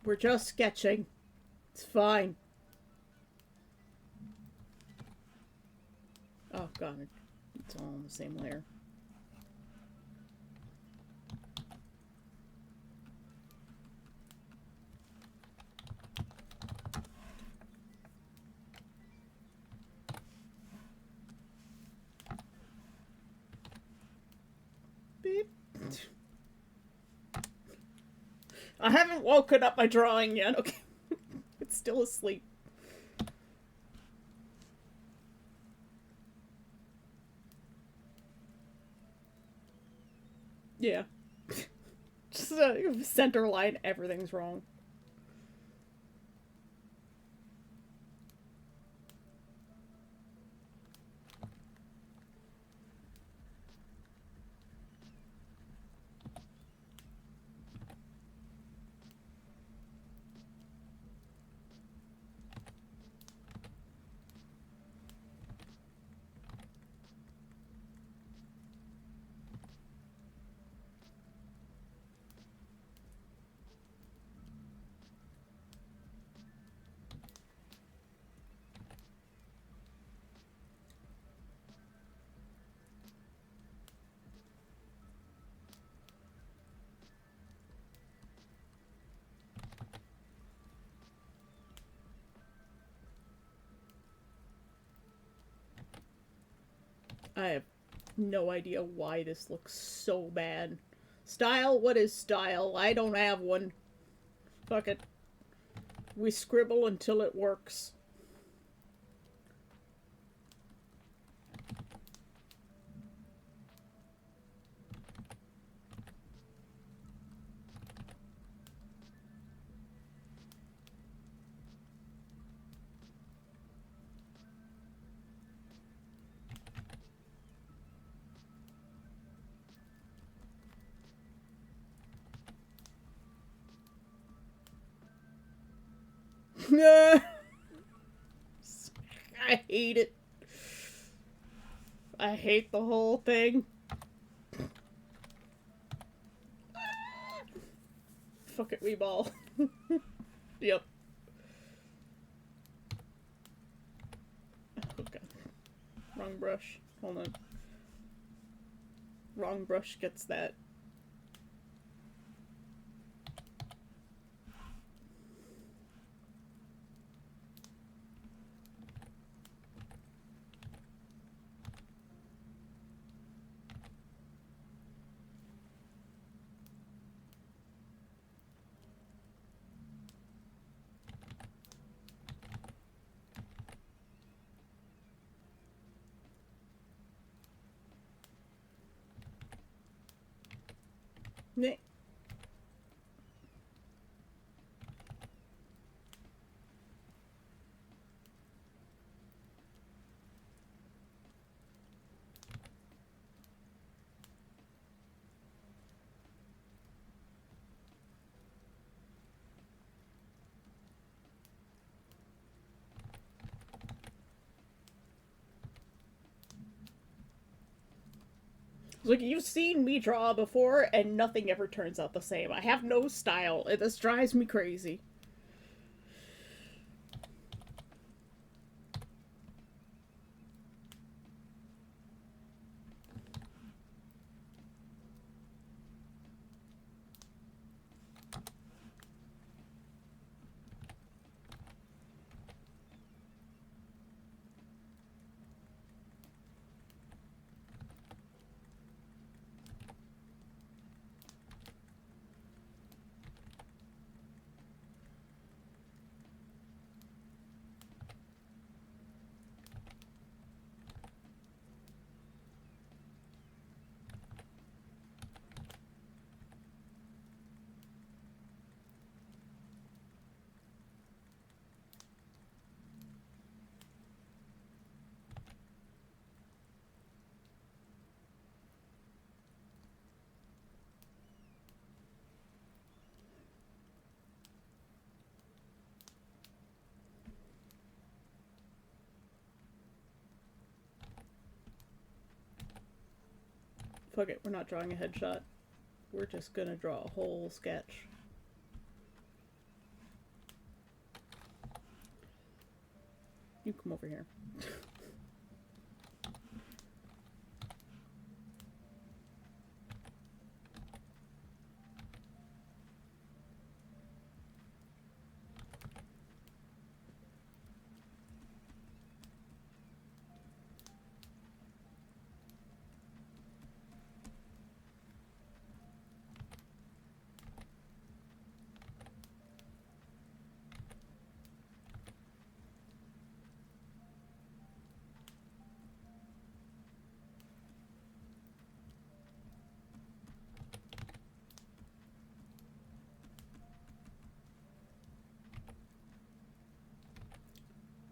We're just sketching. It's fine. Oh god, it's all on the same layer. Beep. I haven't woken up my drawing yet, okay? It's still asleep. Yeah. Just a center line, everything's wrong. I have no idea why this looks so bad. Style? What is style? I don't have one. Fuck it. We scribble until it works. I hate it. I hate the whole thing. Fuck it, we ball. Yep. Okay. Wrong brush. Hold on. Wrong brush gets that. Meh. Look, you've seen me draw before, and nothing ever turns out the same. I have no style, and this drives me crazy. Fuck it, we're not drawing a headshot. We're just gonna draw a whole sketch. You come over here.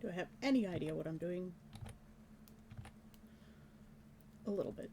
Do I have any idea what I'm doing? A little bit.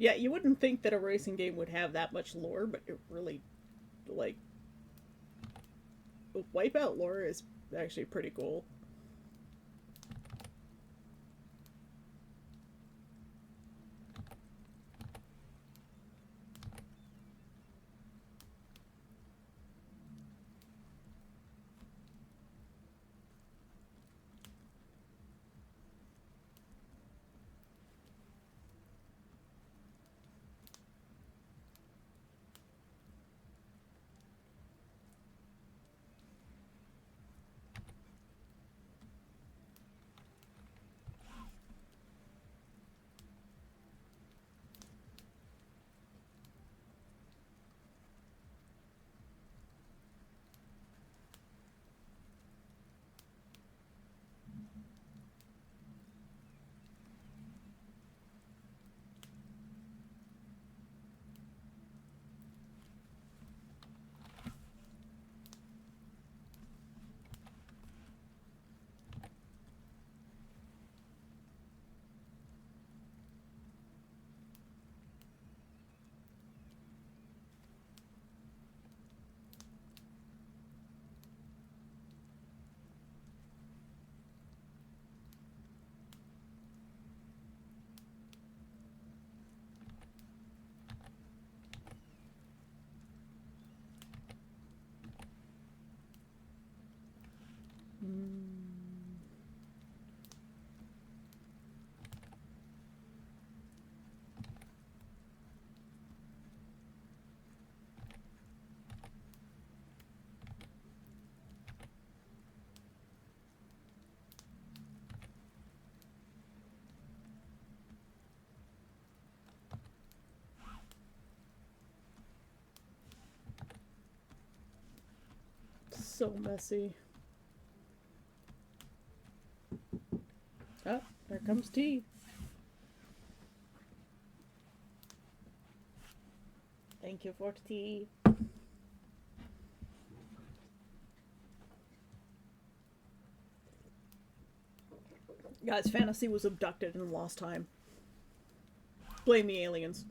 Yeah, you wouldn't think that a racing game would have that much lore, but it really, like, Wipeout lore is actually pretty cool. So messy. Oh, there comes tea. Thank you for tea. Guys, Fantasy was abducted and lost time. Blame the aliens.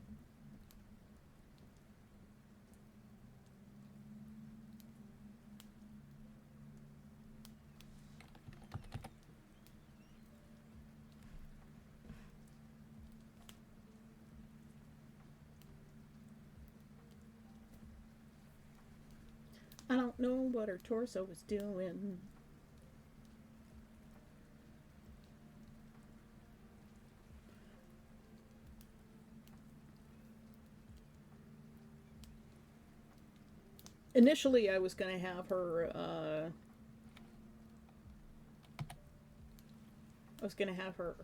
I don't know what her torso was doing. Initially, I was gonna have her,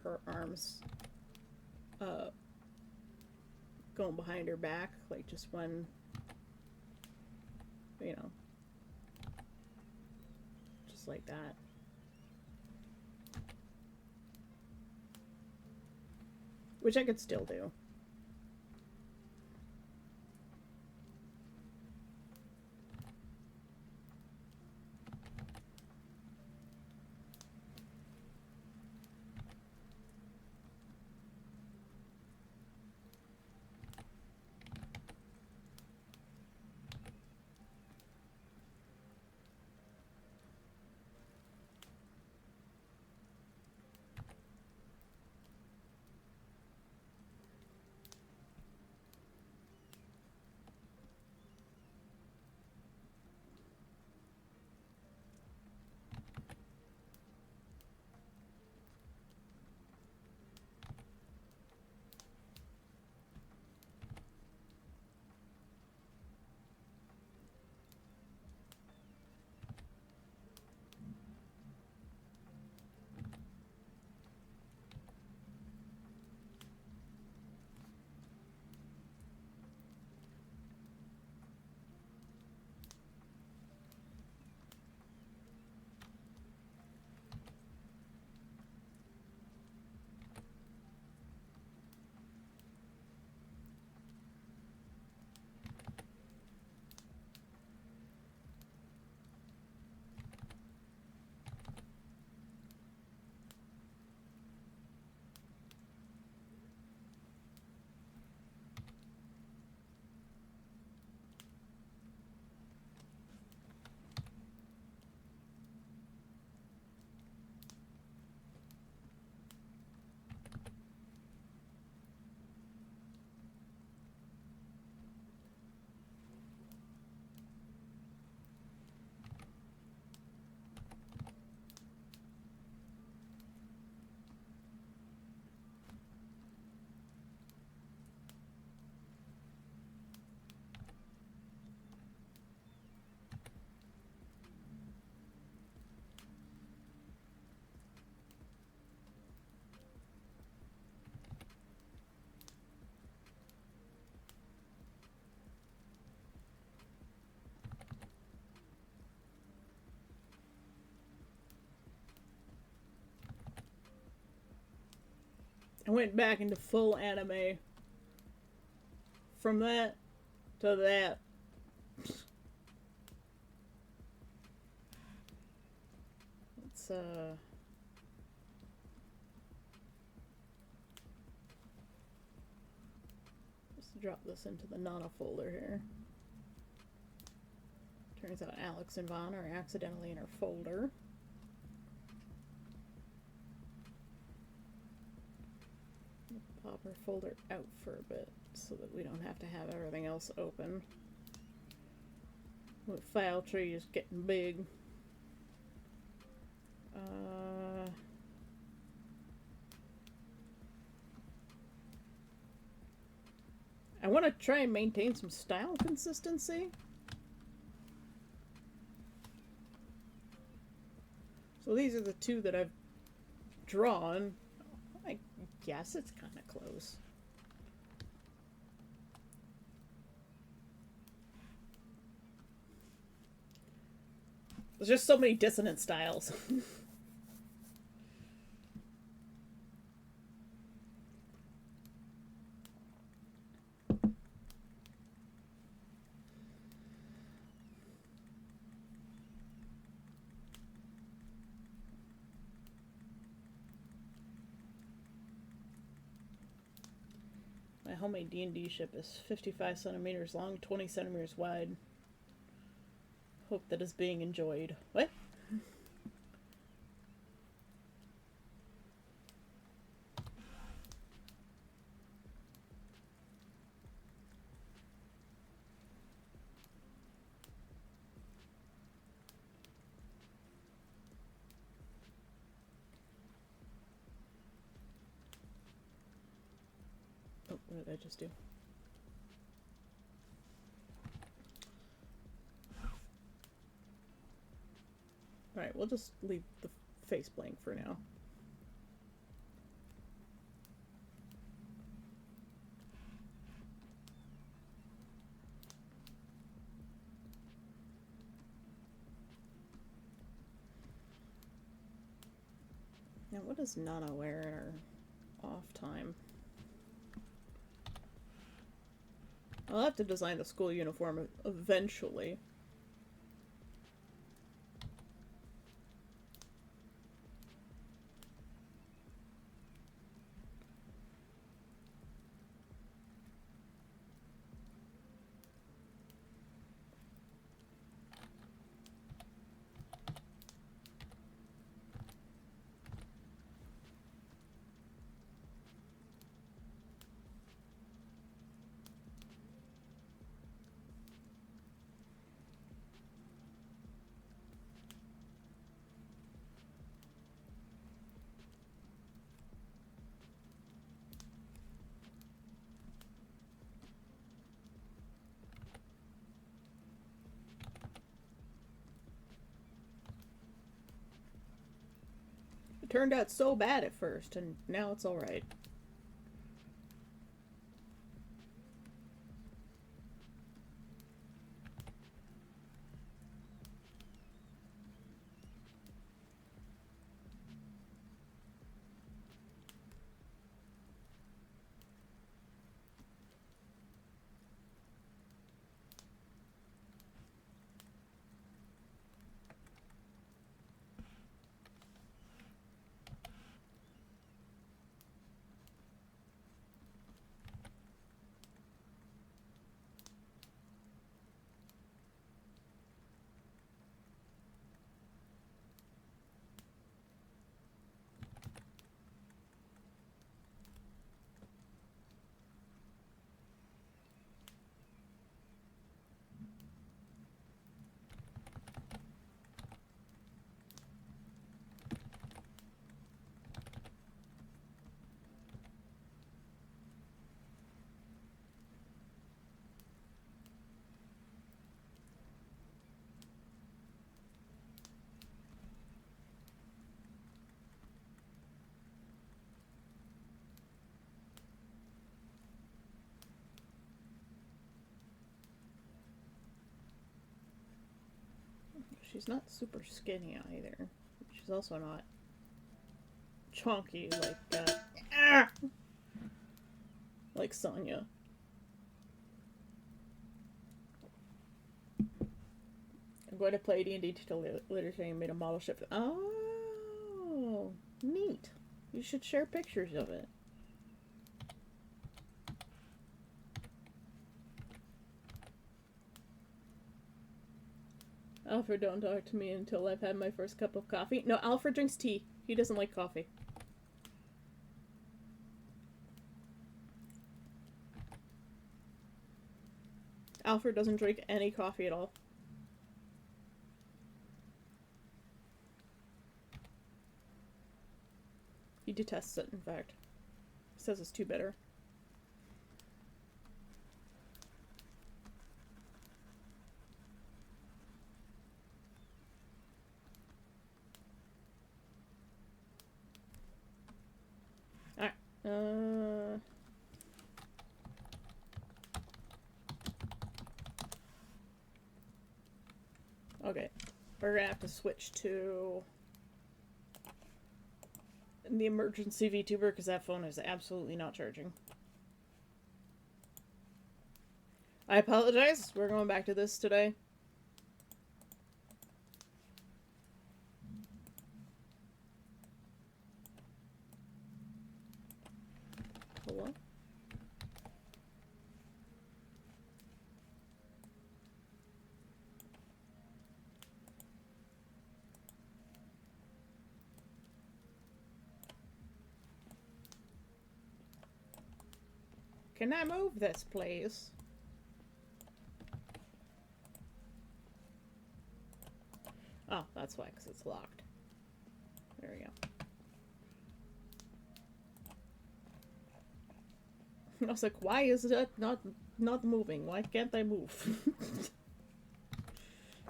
her arms, uh, going behind her back, like just one, you know, just like that. Which I could still do. I went back into full anime. From that to that. Let's just drop this into the Nana folder here. Turns out Alex and Vaughn are accidentally in our folder. Pop our folder out for a bit so that we don't have to have everything else open. The file tree is getting big. I want to try and maintain some style consistency. So these are the two that I've drawn. I guess it's kind of close. There's just so many dissonant styles. My homemade D&D ship is 55 centimeters long, 20 centimeters wide. Hope that is being enjoyed. What? Oh, what did I just do? Alright, we'll just leave the face blank for now. Now, what does Nana wear in her off time? I'll have to design the school uniform eventually. It turned out so bad at first, and now it's alright. She's not super skinny either. She's also not chunky like like Sonya. I'm going to play D&D till later today and made a model ship. Oh, neat. You should share pictures of it. Alfred, don't talk to me until I've had my first cup of coffee. No, Alfred drinks tea. He doesn't like coffee. Alfred doesn't drink any coffee at all. He detests it, in fact. He says it's too bitter. Alright. Okay. We're gonna have to switch to the emergency VTuber because that phone is absolutely not charging. I apologize. We're going back to this today. Hello? Can I move this, please? Oh, that's why, because it's locked. There we go. I was like, why is that not moving? Why can't I move?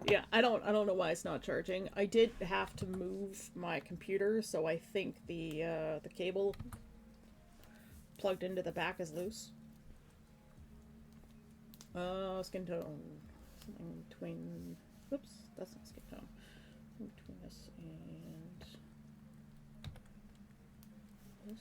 Yeah, I don't know why it's not charging. I did have to move my computer, so I think the cable plugged into the back is loose. Skin tone. Something between... Oops, that's not skin tone. Between this and... this.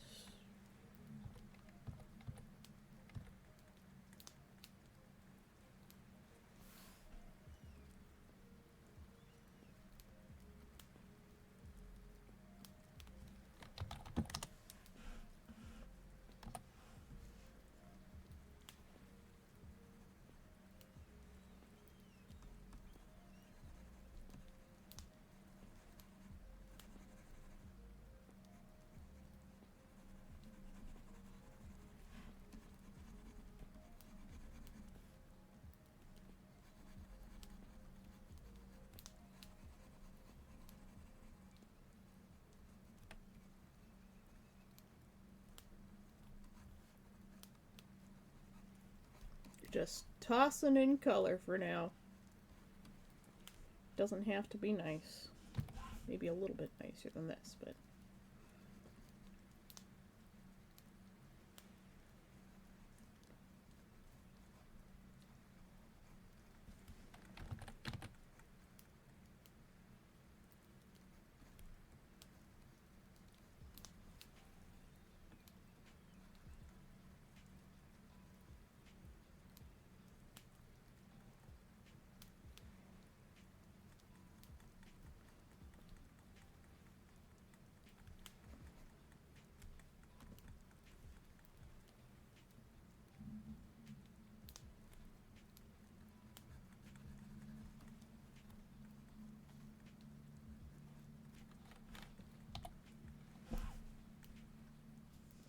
Just tossing in color for now. Doesn't have to be nice. Maybe a little bit nicer than this, but...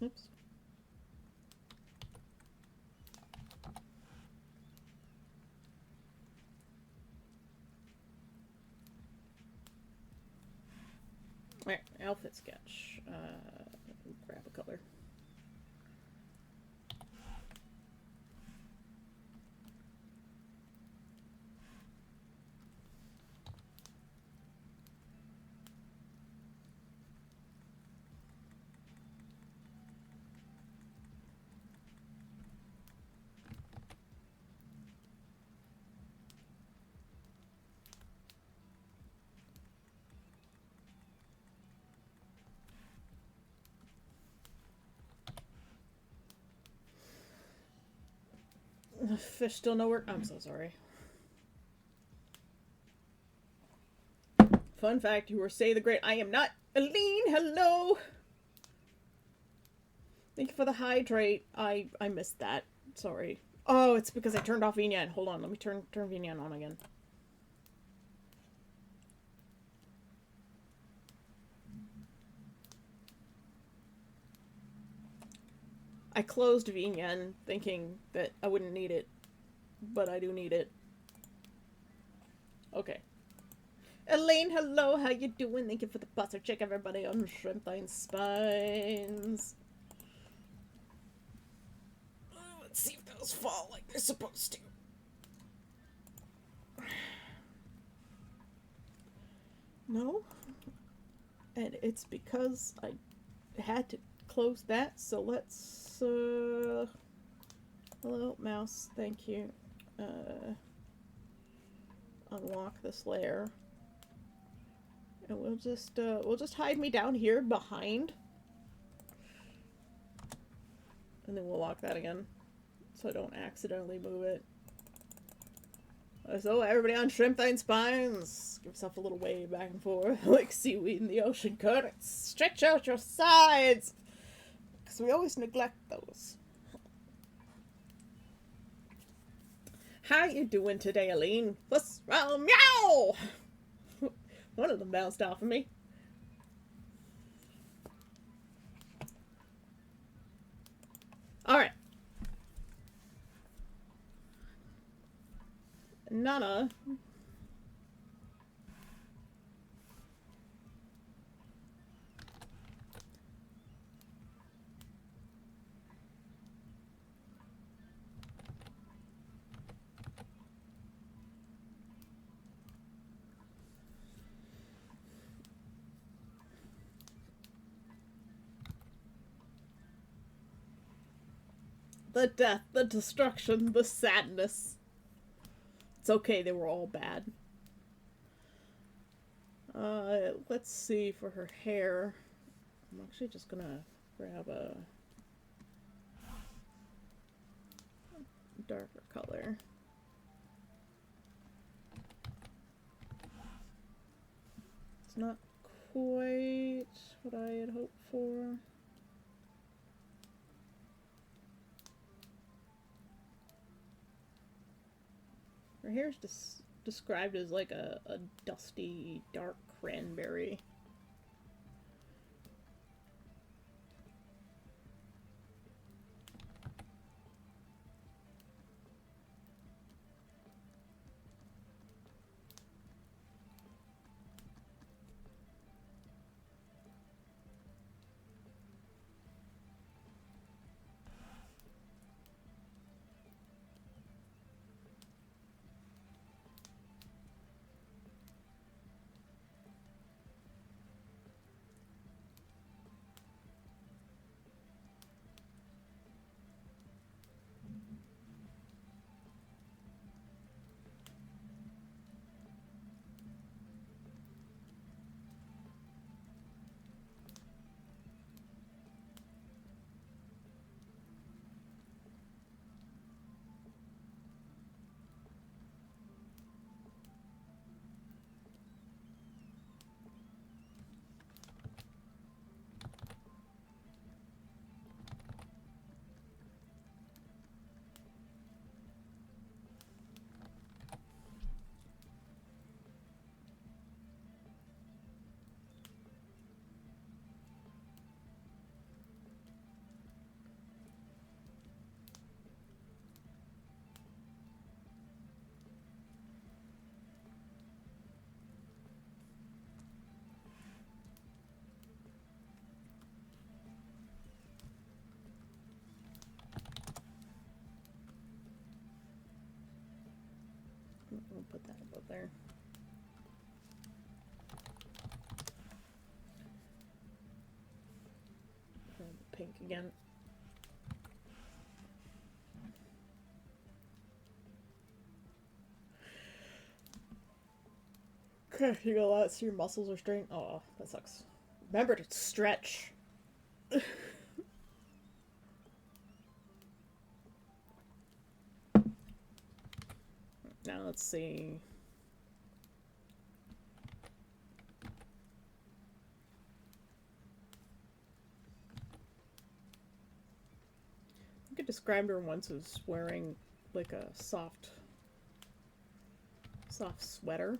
Oops. Alright, outfit sketch. Grab a color. The fish still no work. I'm so sorry. Fun fact, you were Say the Great. I am not Aline. Hello. Thank you for the hydrate. I missed that. Sorry. Oh, it's because I turned off VNyan. Hold on, let me turn VNyan on again. I closed VNyan thinking that I wouldn't need it, but I do need it. Okay. Elaine, hello, how you doing? Thank you for the butter. Check everybody on Shrimpline Spines. Oh, let's see if those fall like they're supposed to. No. And it's because I had to close that, so let's, hello, mouse, thank you. Unlock this layer. And we'll just hide me down here behind. And then we'll lock that again, so I don't accidentally move it. So everybody on Shrimpline Spines, give yourself a little wave back and forth, like seaweed in the ocean currents. Stretch out your sides, because we always neglect those. How you doing today, Aline? What's wrong? Meow! One of them bounced off of me. Alright. Nana. The death, the destruction, the sadness. It's okay, they were all bad. Let's see for her hair. I'm actually just gonna grab a darker color. It's not quite what I had hoped for. Her hair's described as like a dusty, dark cranberry. We'll put that above there. Pink again. Okay, you got a lot, so your muscles are strained. Oh, that sucks. Remember to stretch. Now let's see. I think I described her once as wearing like a soft sweater.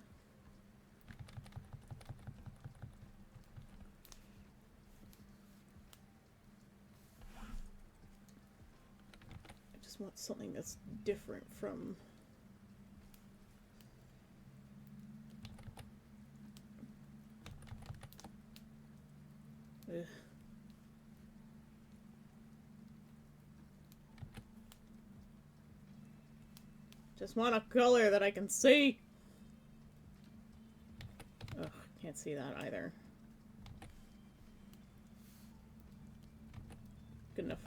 I just want something that's different from ugh. Just want a color that I can see. Ugh, can't see that either. Good enough.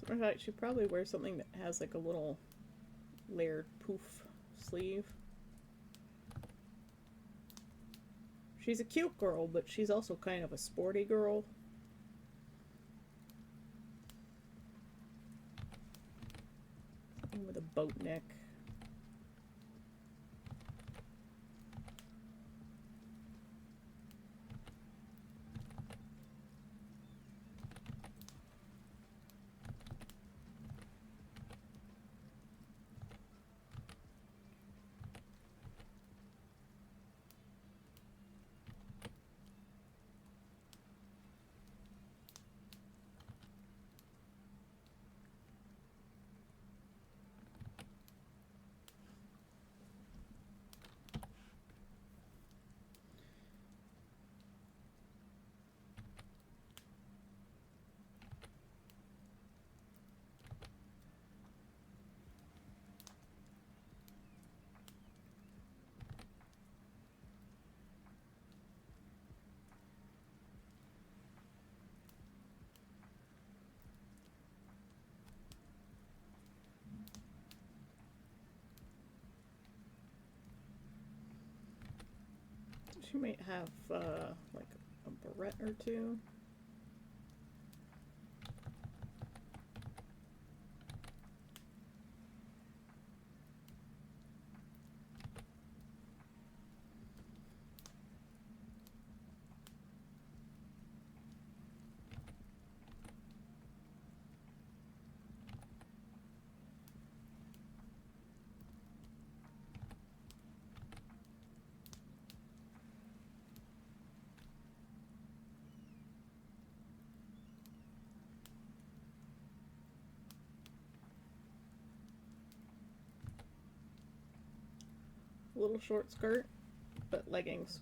So in fact, I should probably wear something that has like a little layered poof sleeve. She's a cute girl, but she's also kind of a sporty girl. Something with a boat neck. She might have like a barrette or two. Little short skirt, but leggings.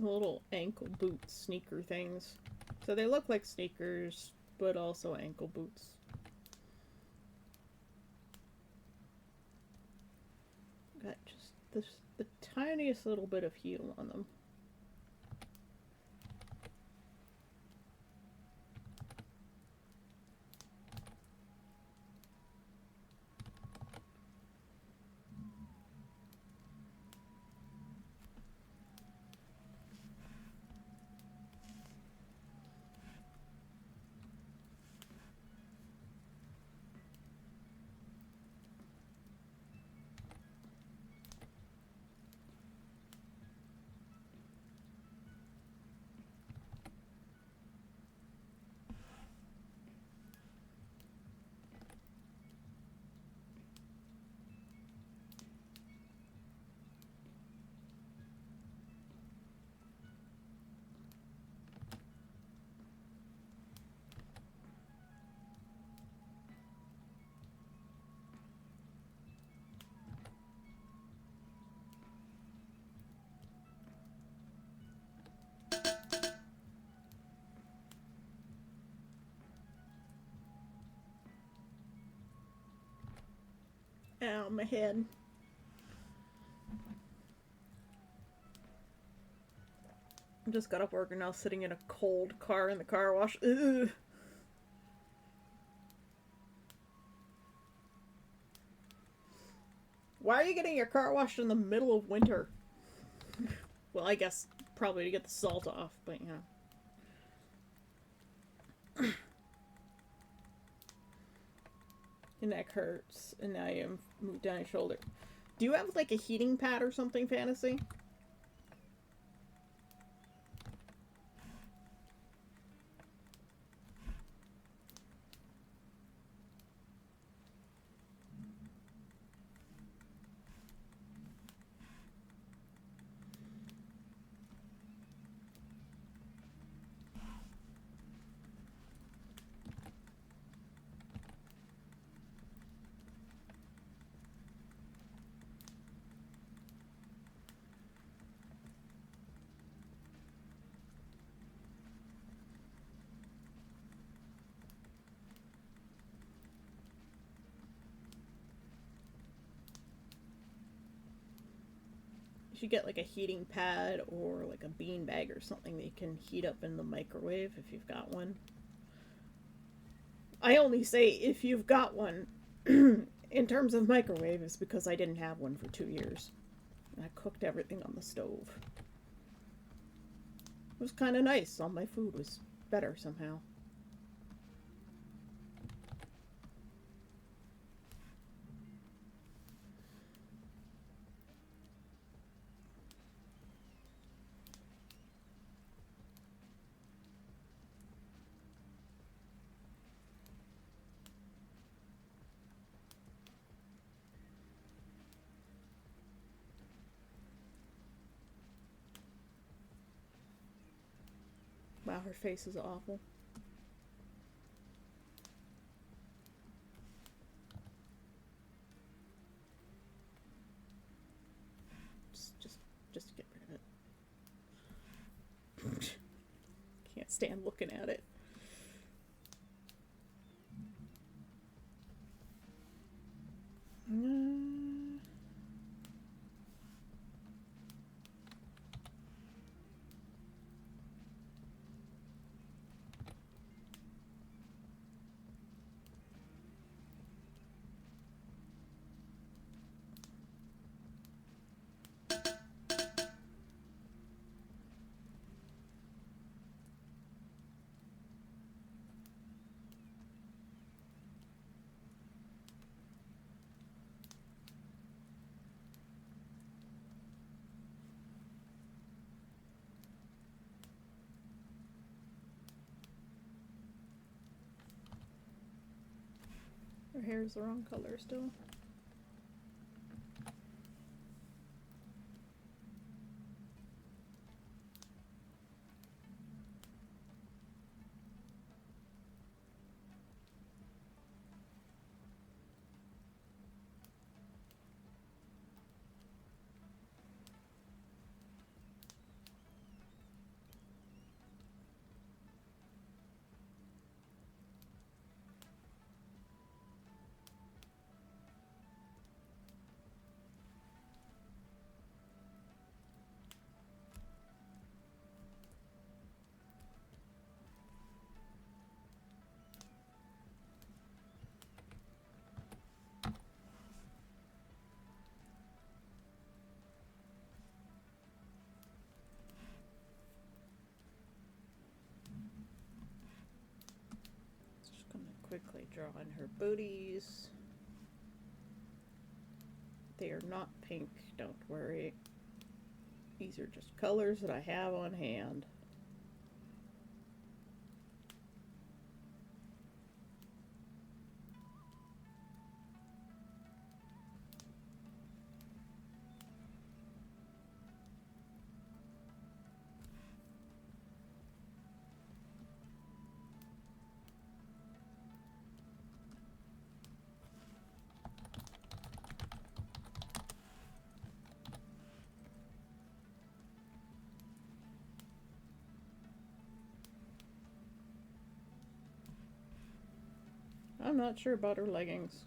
Little ankle boot sneaker things. So they look like sneakers, but also ankle boots. Got just the tiniest little bit of heel on them. Ow, my head. I just got up work and now sitting in a cold car in the car wash. Ugh. Why are you getting your car washed in the middle of winter? Well, I guess probably to get the salt off, but yeah. Your neck hurts, and now you move down your shoulder. Do you have like a heating pad or something, Fantasy? You should get like a heating pad or like a bean bag or something that you can heat up in the microwave if you've got one. I only say if you've got one in terms of microwave is because I didn't have one for 2 years. And I cooked everything on the stove. It was kind of nice. All my food was better somehow. Wow, her face is awful. Just get rid of it. Can't stand looking at it. Her hair's the wrong color still. Just gonna quickly draw in her booties. They are not pink, don't worry. These are just colors that I have on hand. I'm not sure about her leggings.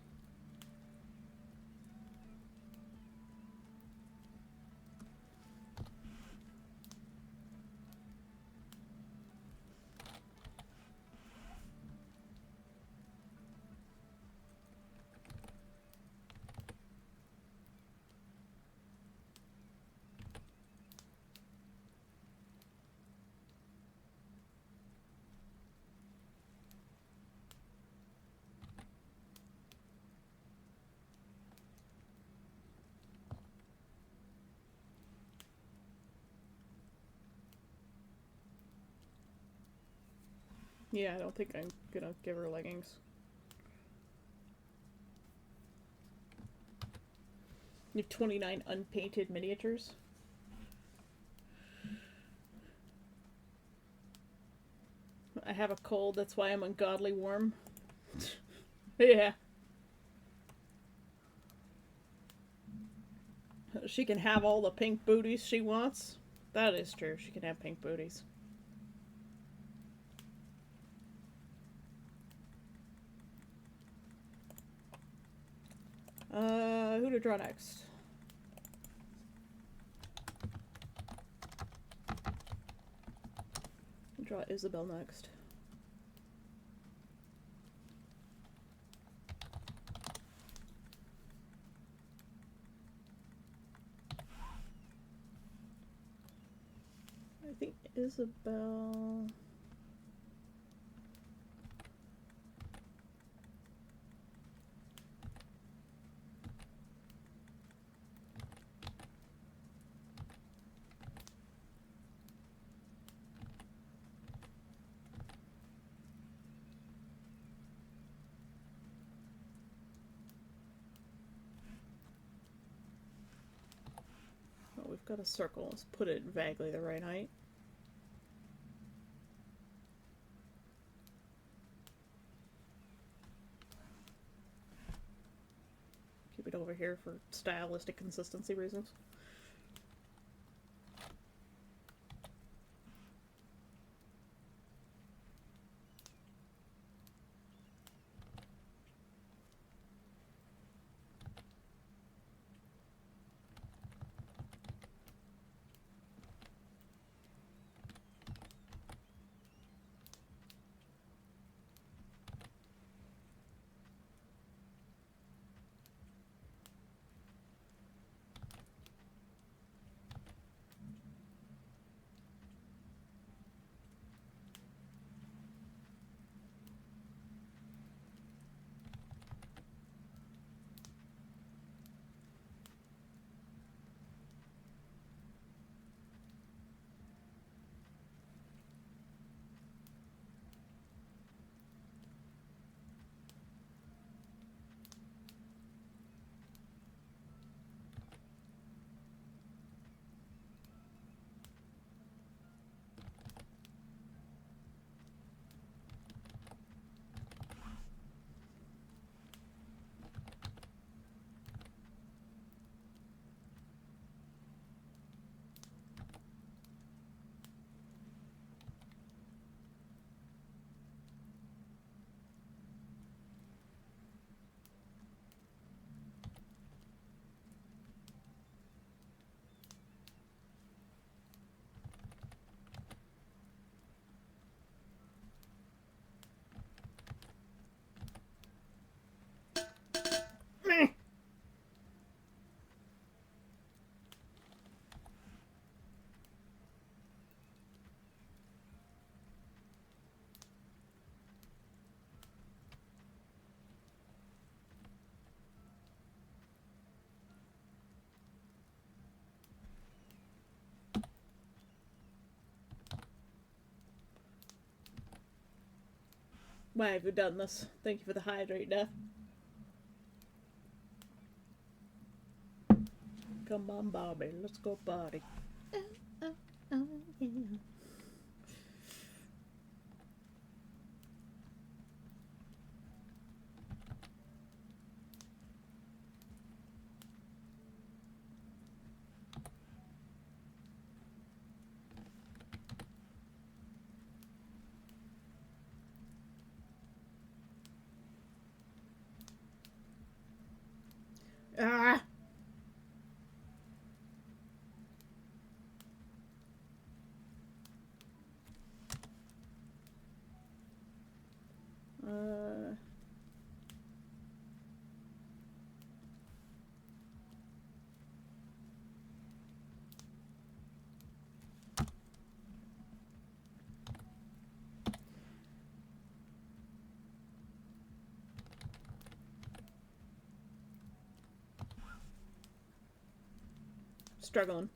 Yeah, I don't think I'm gonna give her leggings. You have 29 unpainted miniatures. I have a cold, that's why I'm ungodly warm. Yeah. She can have all the pink booties she wants. That is true, she can have pink booties. Who to draw next? I'll draw Isabel next. I think Isabel... Oh, we've got a circle. Let's put it vaguely the right height. Keep it over here for stylistic consistency reasons. Why have you done this? Thank you for the hydrate, Death. Come on, Bobby, let's go party. Oh, yeah. Ah! Uh... Struggling.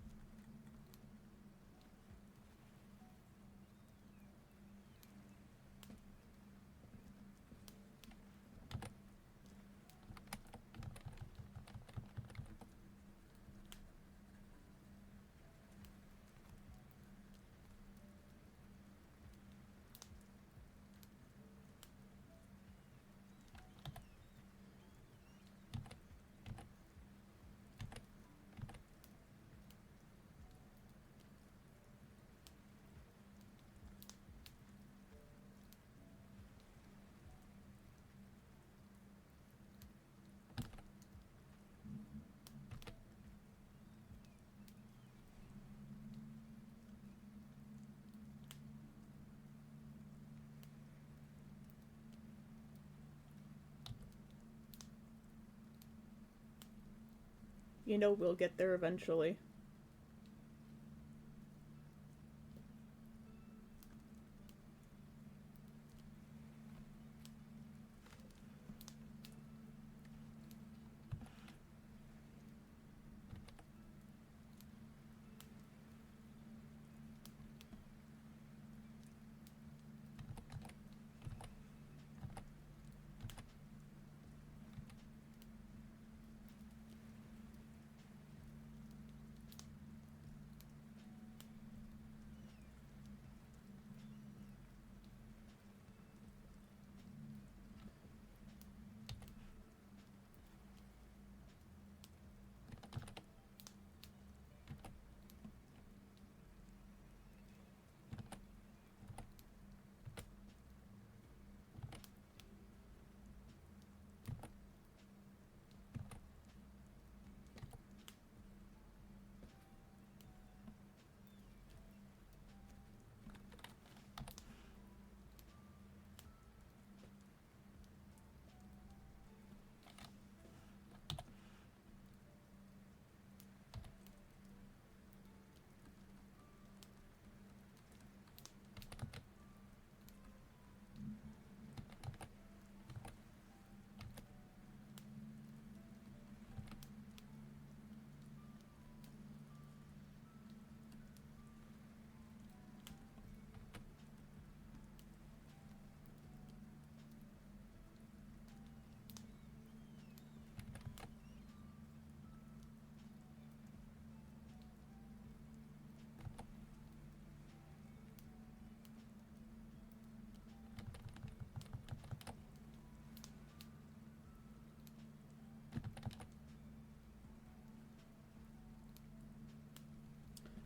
You know we'll get there eventually.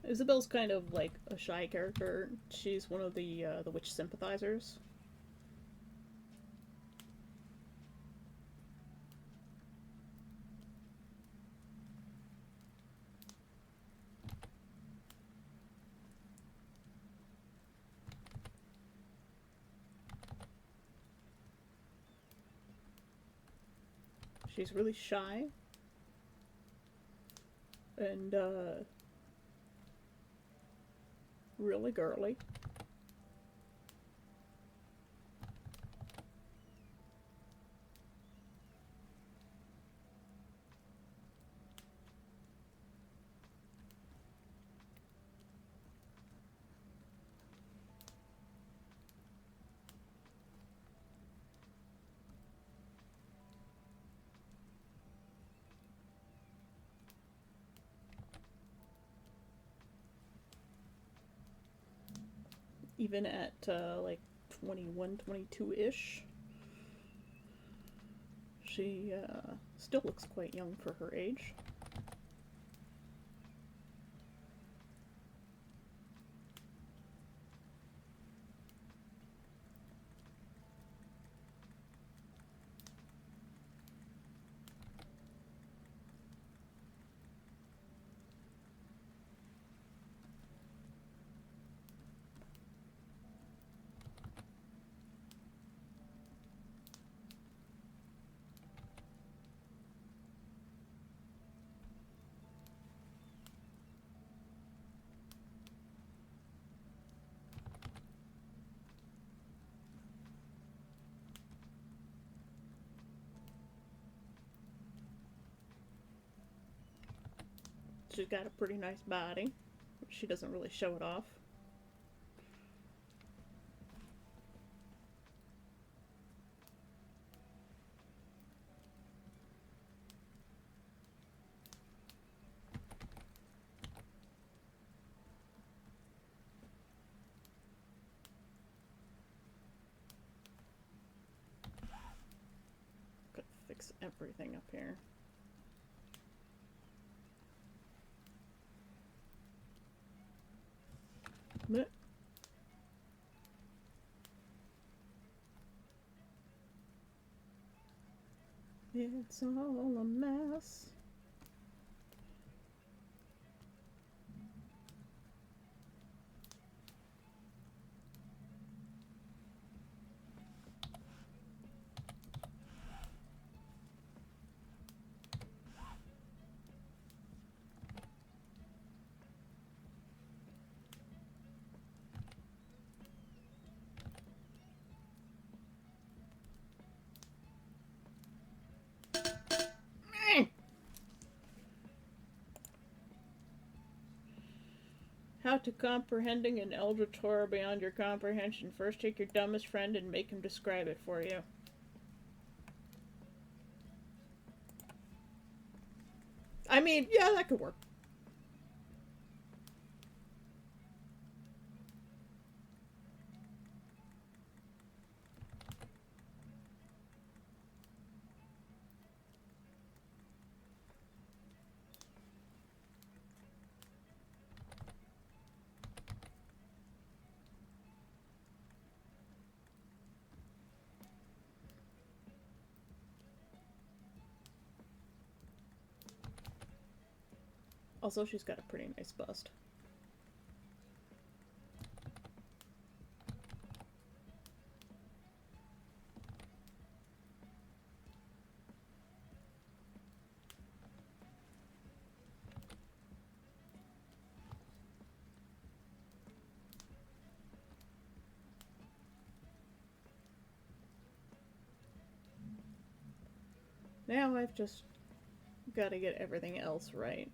Isabel's kind of like a shy character. She's one of the witch sympathizers. She's really shy and really girly. Even at like 21, 22 ish, she still looks quite young for her age. She's got a pretty nice body. She doesn't really show it off. Gotta fix everything up here. But it's all a mess. How to comprehending an elder Torah beyond your comprehension. First take your dumbest friend and make him describe it for you. I mean, yeah, that could work. Also, she's got a pretty nice bust. Now I've just got to get everything else right.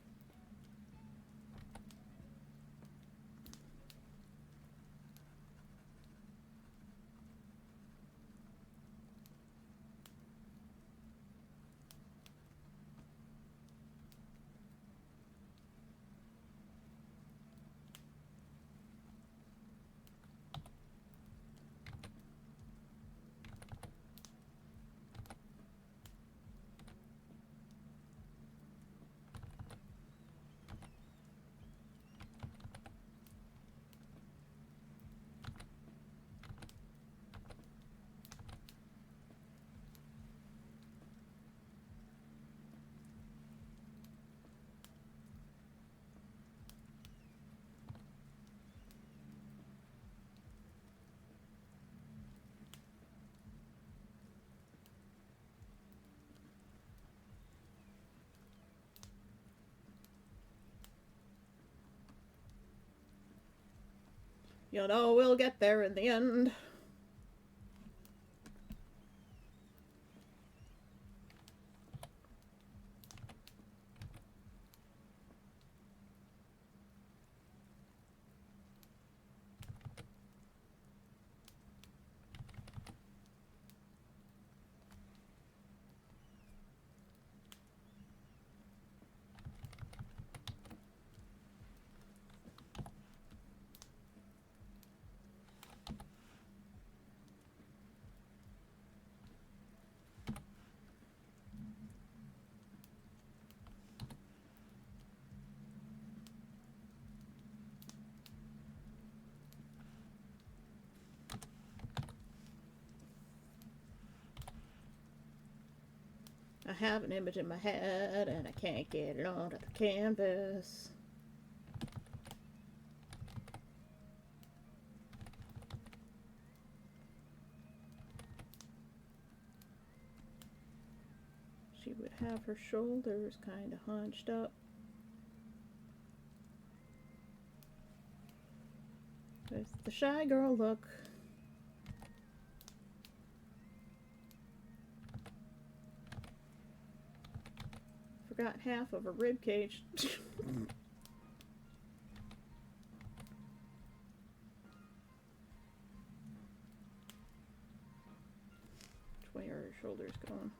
You know, we'll get there in the end. I have an image in my head and I can't get it onto the canvas. She would have her shoulders kind of hunched up. With the shy girl look. Forgot half of her rib cage. 20 are her shoulders going.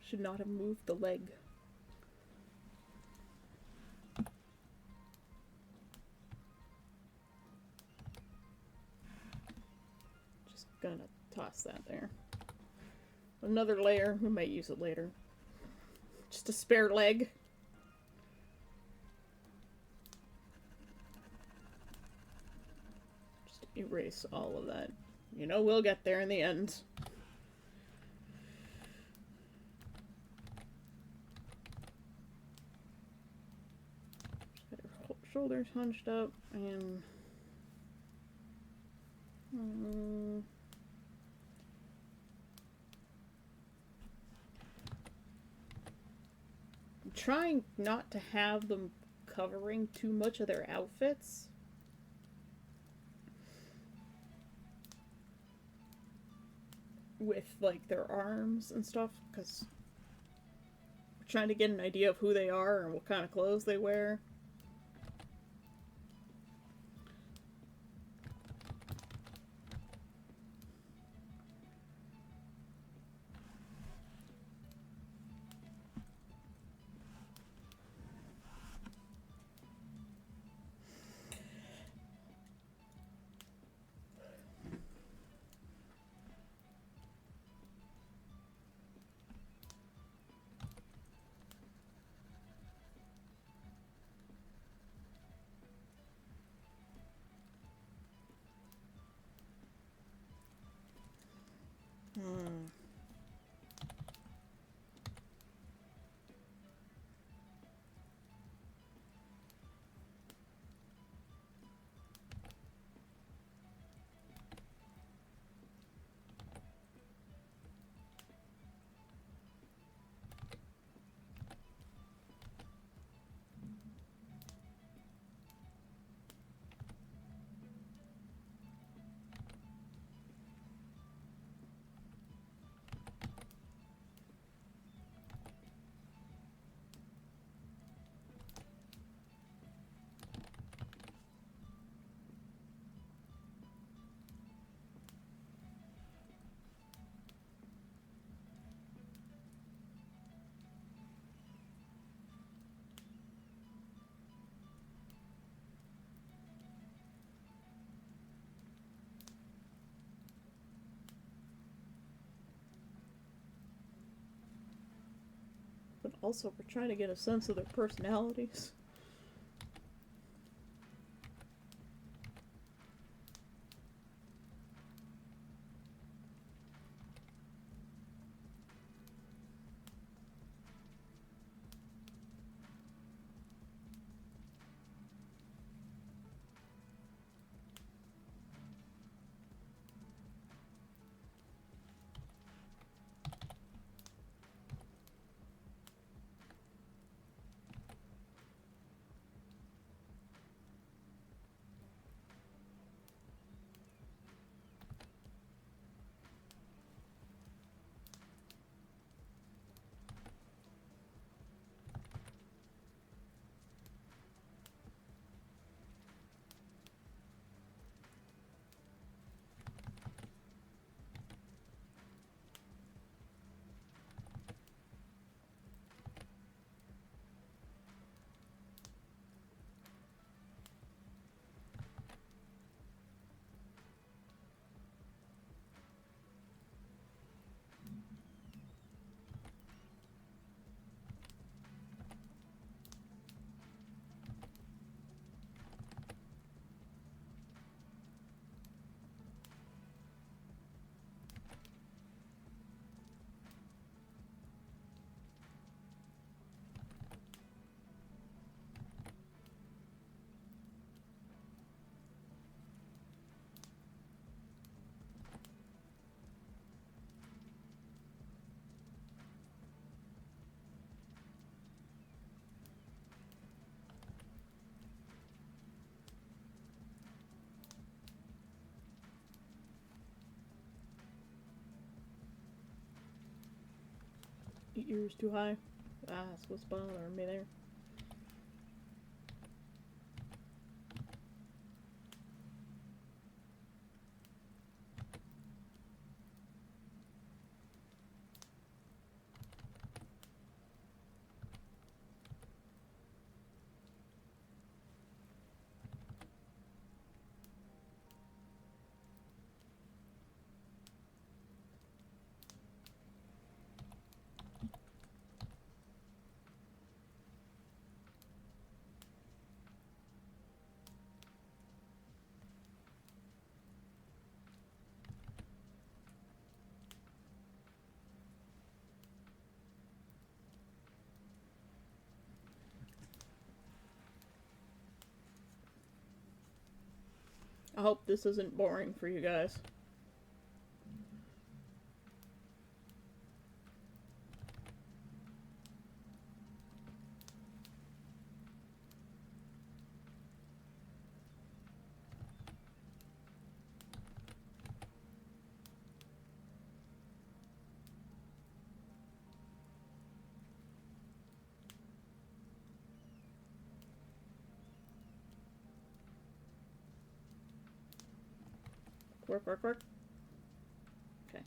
Should not have moved the leg. Just gonna toss that there. Another layer, we might use it later. Just a spare leg. Just erase all of that. You know, we'll get there in the end. Shoulders hunched up and I'm trying not to have them covering too much of their outfits. With, like, their arms and stuff, because we're trying to get an idea of who they are and what kind of clothes they wear. But also, we're trying to get a sense of their personalities. Ears too high. Ah, that's what's bothering me there. I hope this isn't boring for you guys. work, work, work. Okay.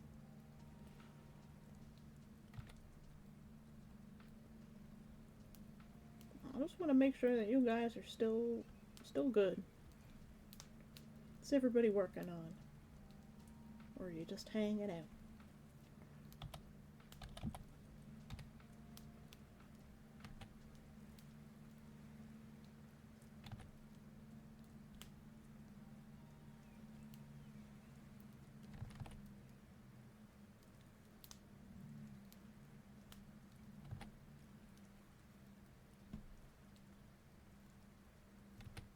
I just want to make sure that you guys are still good. What's everybody working on? Or are you just hanging out?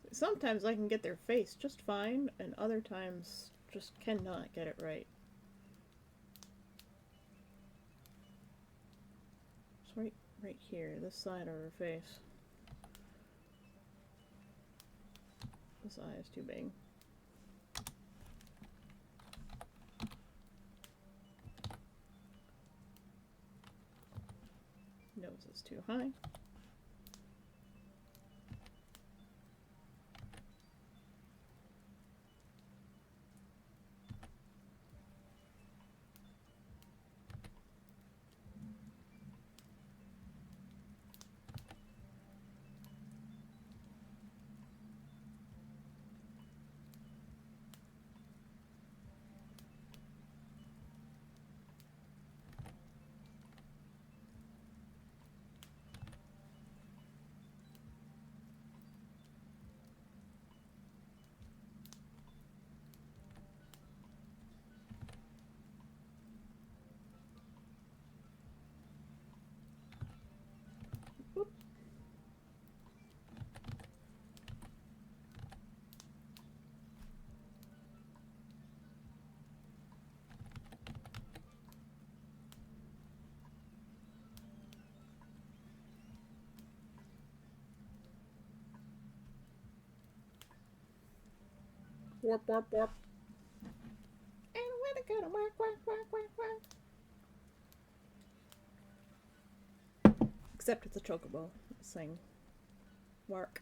Sometimes I can get their face just fine, and other times just cannot get it right. It's right here, this side of her face. This eye is too big. Nose is too high. Whoop. Warp, warp, warp. And when it gotta work, work, work, work, work. Except it's a chocobo. It's saying work.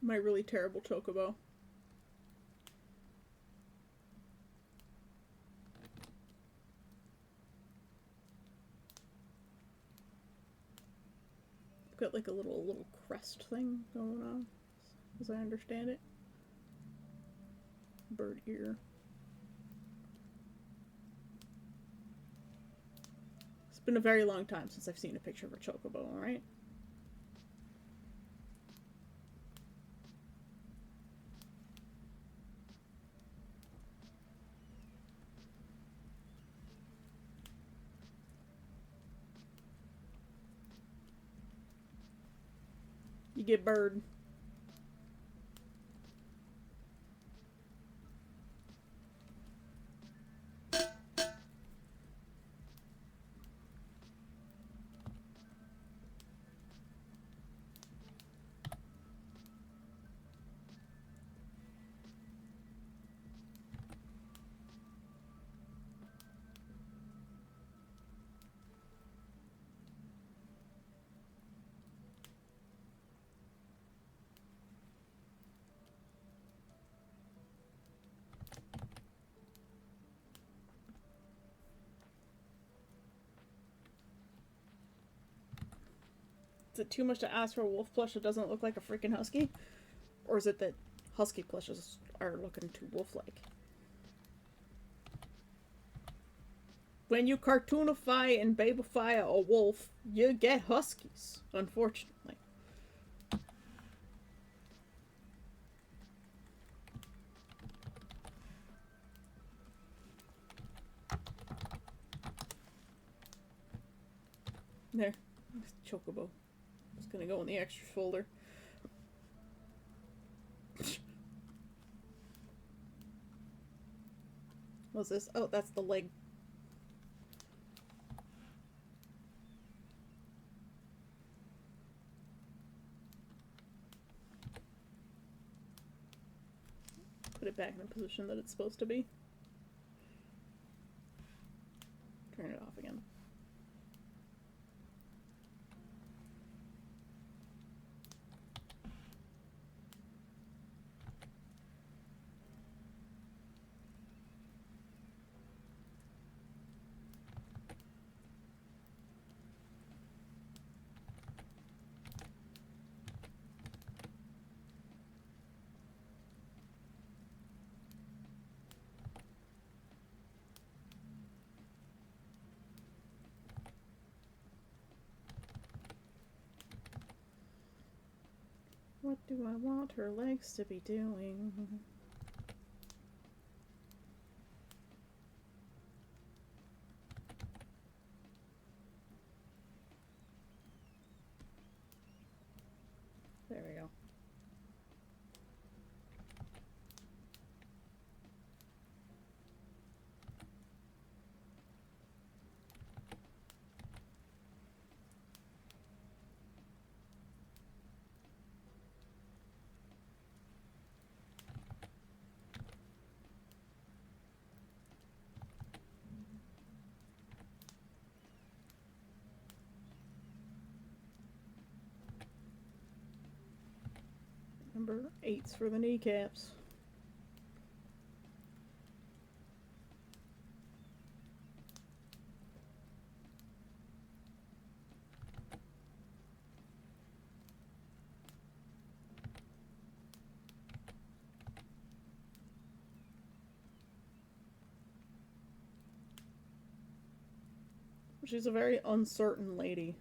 My really terrible chocobo. Got like a little crest thing going on, as I understand it. Bird ear. It's been a very long time since I've seen a picture of a chocobo, alright? You get bird. Is it too much to ask for a wolf plush that doesn't look like a freaking husky? Or is it that husky plushes are looking too wolf-like? When you cartoonify and babify a wolf, you get huskies, unfortunately. There. Chocobo. It's gonna go in the extras folder. What's this? Oh, that's the leg. it back in the position that it's supposed to be. Turn it off again. What do I want her legs to be doing? There we go. Number 8's for the kneecaps. She's a very uncertain lady.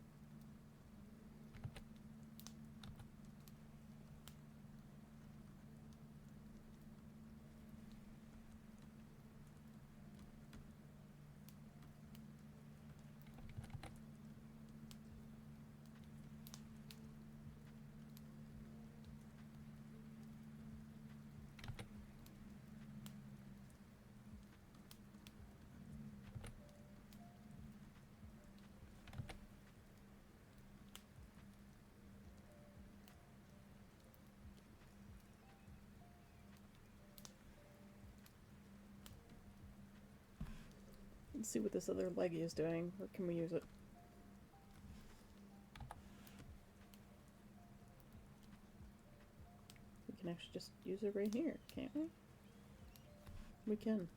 Let's see what this other leggy is doing, or can we use it? We can actually just use it right here, can't we? We can.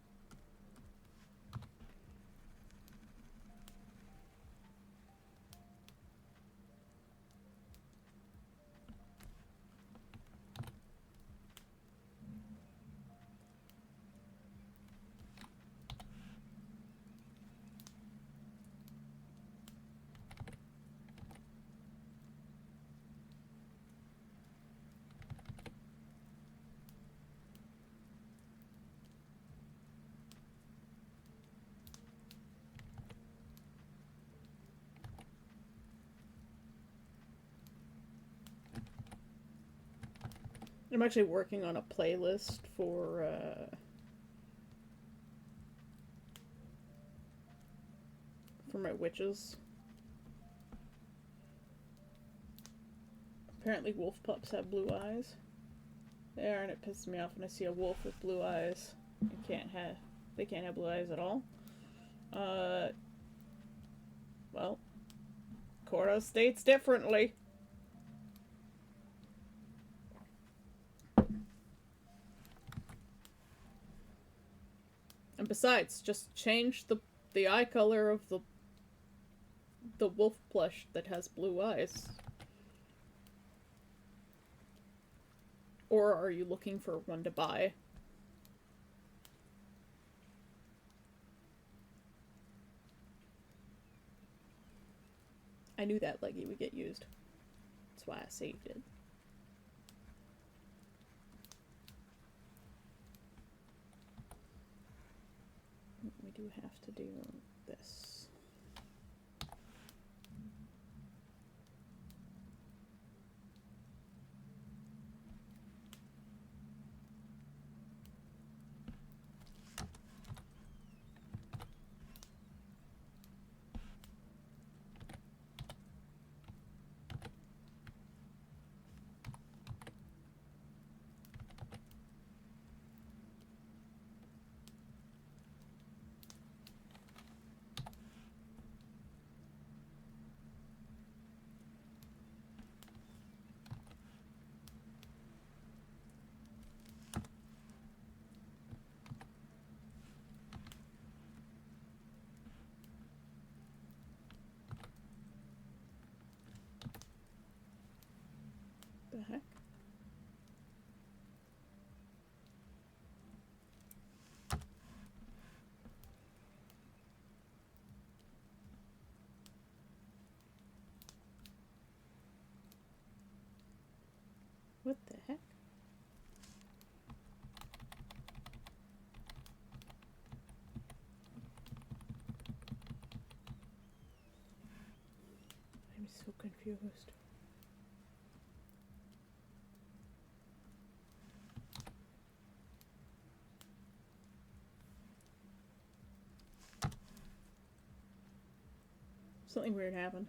I'm actually working on a playlist for my witches. Apparently wolf pups have blue eyes. There, and it pisses me off when I see a wolf with blue eyes. They can't have blue eyes at all. Well, Cora states differently. And besides, just change the eye color of the wolf plush that has blue eyes. Or are you looking for one to buy? I knew that leggy would get used. That's why I saved it. We do have to do this. The heck? What the heck? I'm so confused. Something weird happened.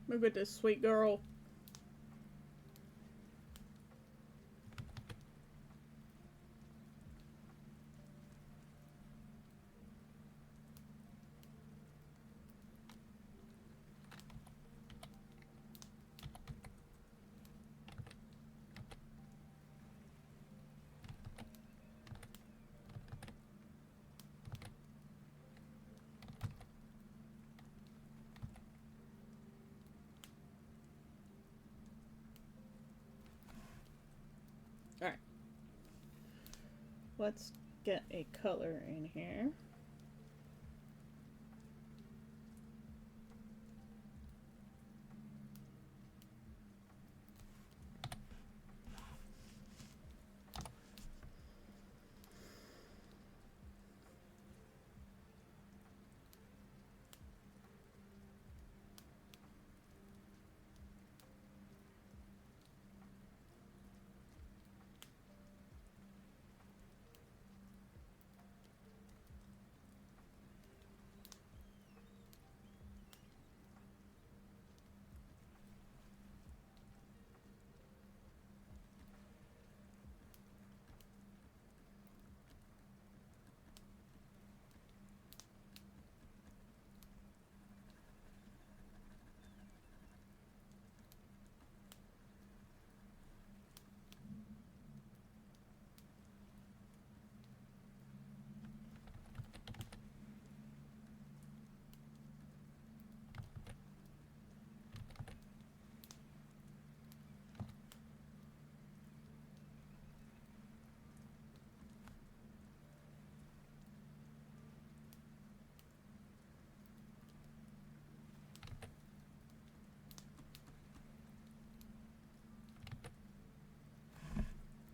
Look at this sweet girl. Alright. Let's get a color in here.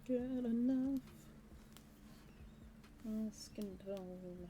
Good enough. Skin tone.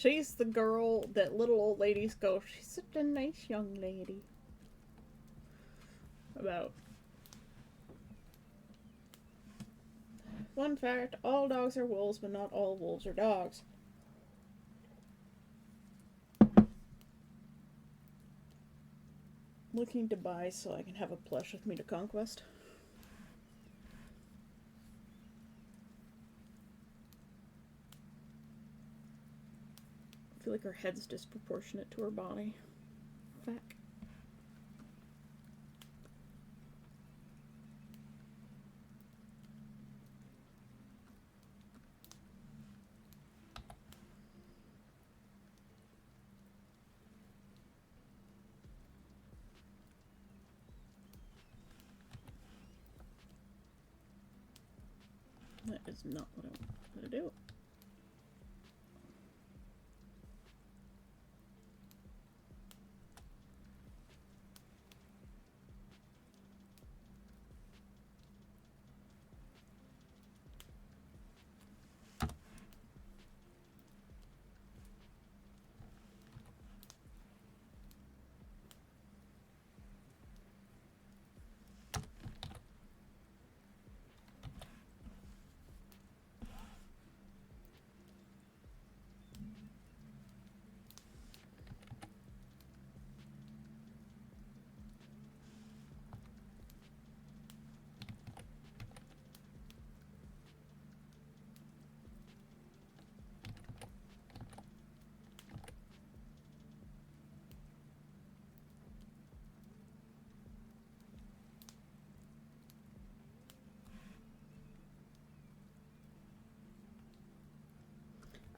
She's the girl that little old ladies go, she's such a nice young lady. About. Fun fact, all dogs are wolves, but not all wolves are dogs. Looking to buy so I can have a plush with me to Conquest. I feel like her head's disproportionate to her body. Fact. That is not what I wanted to do.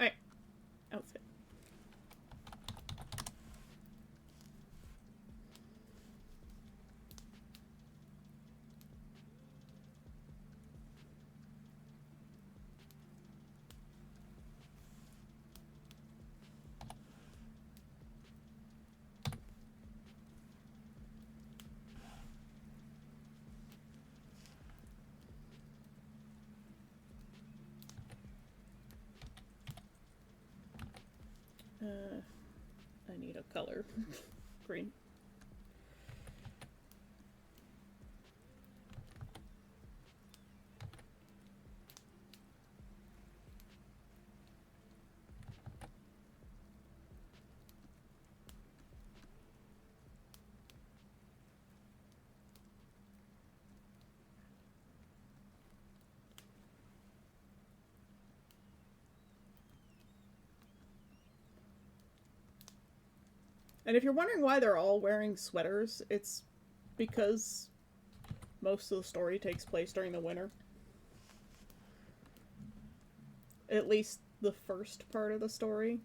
Alright. Outfit. I need a color. Green. And if you're wondering why they're all wearing sweaters, it's because most of the story takes place during the winter. At least the first part of the story.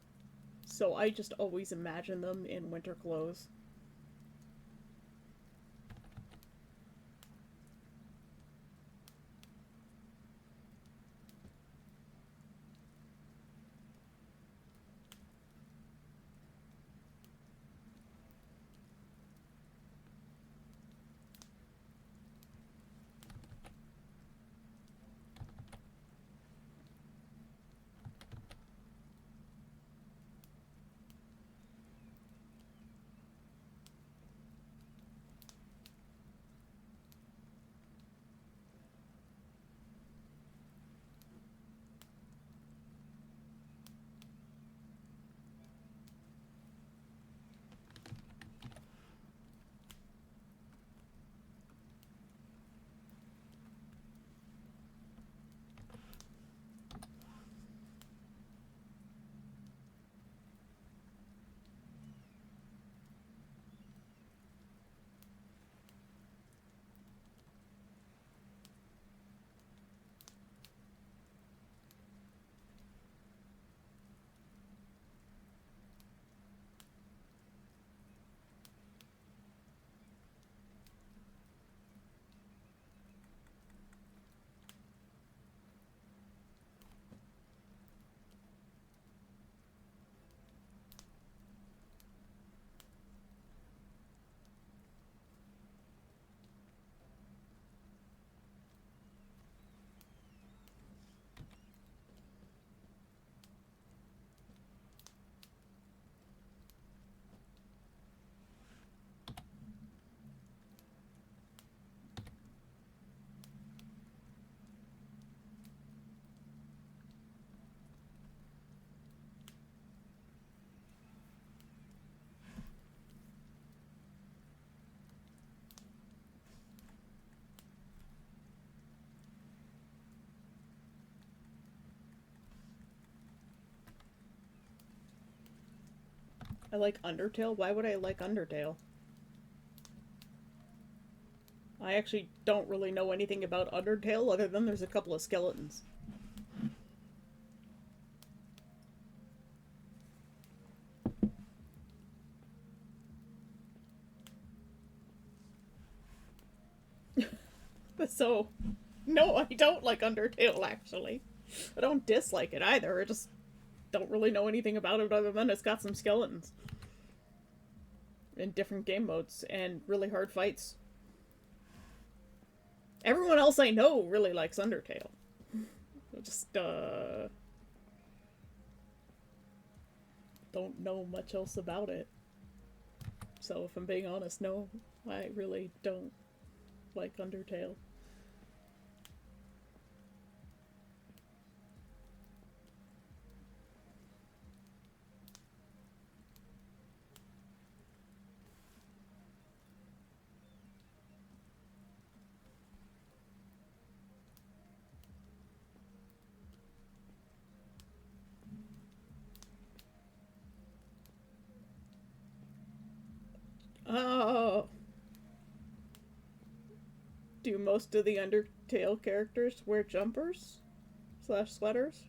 So I just always imagine them in winter clothes. I like Undertale? Why would I like Undertale? I actually don't really know anything about Undertale other than there's a couple of skeletons. So, no, I don't like Undertale, actually. I don't dislike it either, I just don't really know anything about it other than it's got some skeletons. In different game modes, and really hard fights. Everyone else I know really likes Undertale. I just, don't know much else about it. So, if I'm being honest, no, I really don't like Undertale. Oh. Do most of the Undertale characters wear jumpers? Slash sweaters?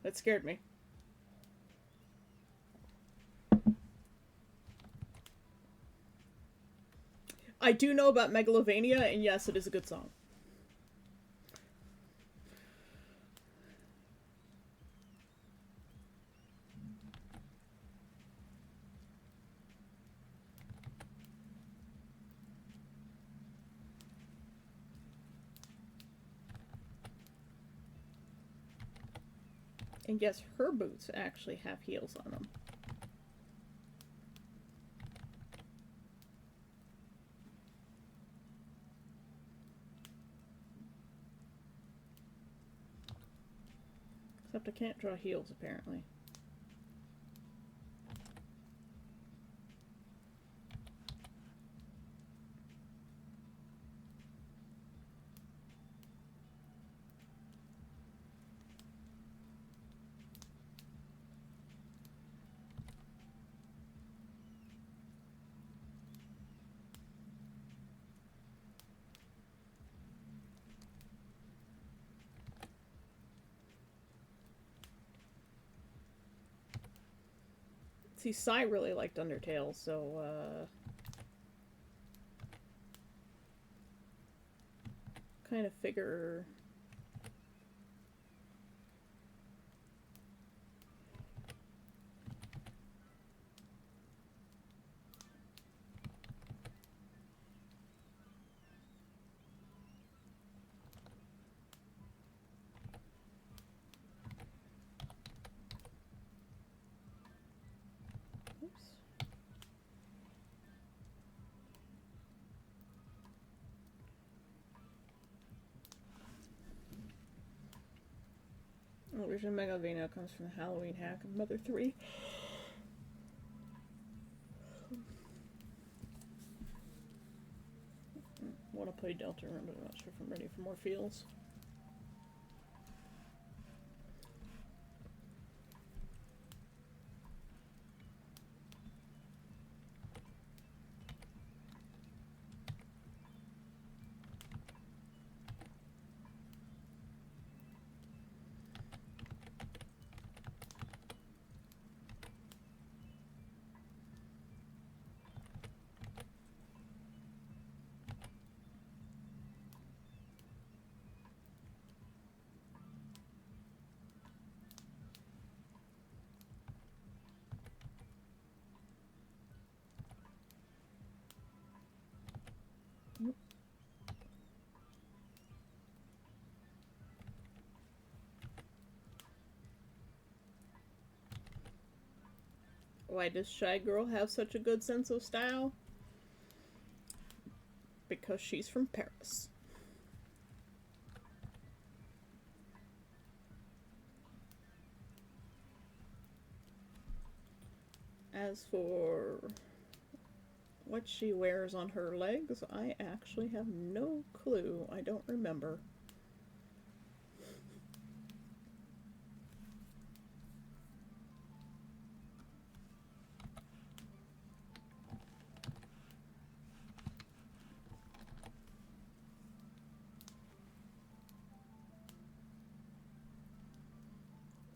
That scared me. I do know about Megalovania, and yes, it is a good song. And yes, her boots actually have heels on them. Except I can't draw heels, apparently. See, Sai really liked Undertale, so, kind of figure... Oops. Oh, original Megalovania comes from the Halloween hack of Mother 3. I want to play Deltarune, but I'm not sure if I'm ready for more feels. Why does Shy Girl have such a good sense of style? Because she's from Paris. As for what she wears on her legs, I actually have no clue. I don't remember.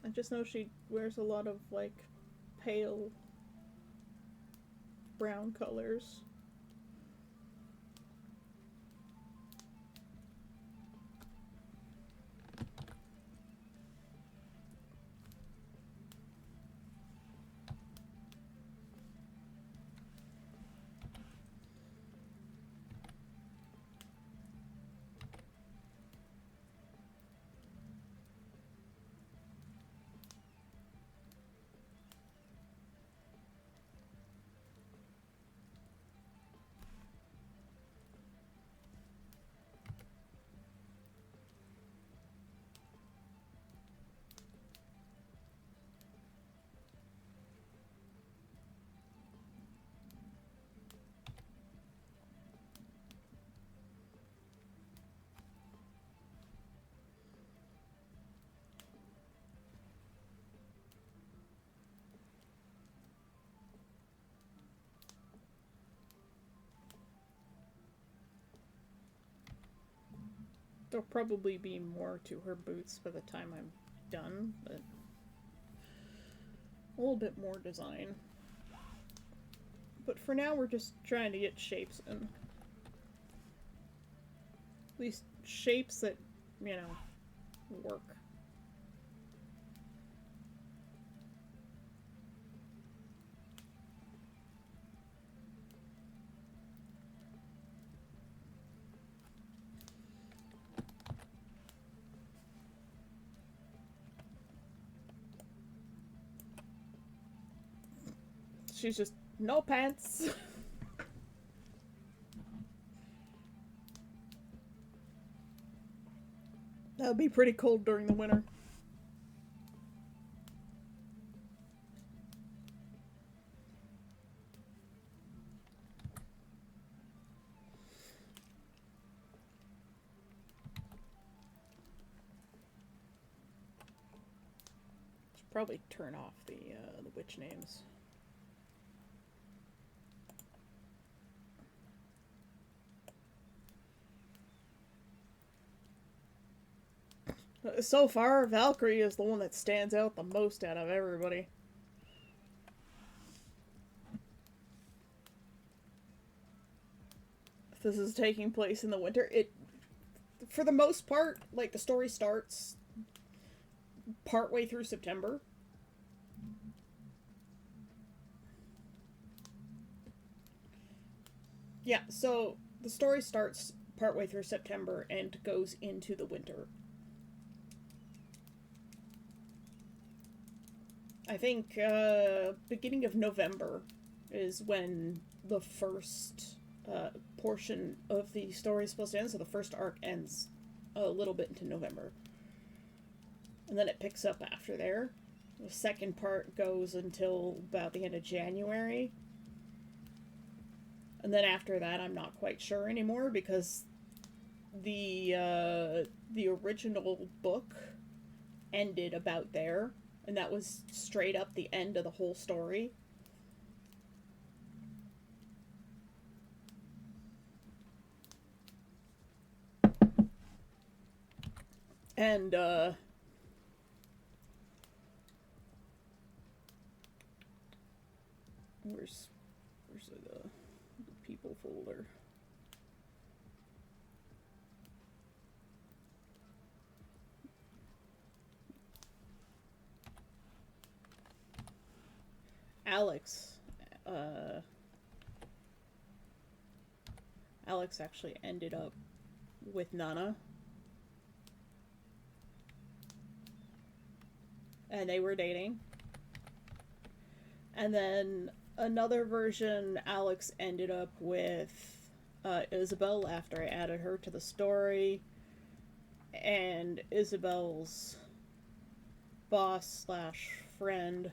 I just know she wears a lot of, like, pale brown colors. There'll probably be more to her boots by the time I'm done, but a little bit more design. But for now, we're just trying to get shapes in. At least shapes that, you know, work. She's just, no pants. That would be pretty cold during the winter. Should probably turn off the witch names. So far, Valkyrie is the one that stands out the most out of everybody. If this is taking place in the winter, for the most part, like, the story starts partway through September. Yeah, so the story starts partway through September and goes into the winter. I think beginning of November is when the first portion of the story is supposed to end, so the first arc ends a little bit into November. And then it picks up after there. The second part goes until about the end of January. And then after that, I'm not quite sure anymore, because the original book ended about there. And that was straight up the end of the whole story. And, where's the people folder? Alex actually ended up with Nana. And they were dating. And then another version, Alex ended up with Isabel after I added her to the story. And Isabel's boss slash friend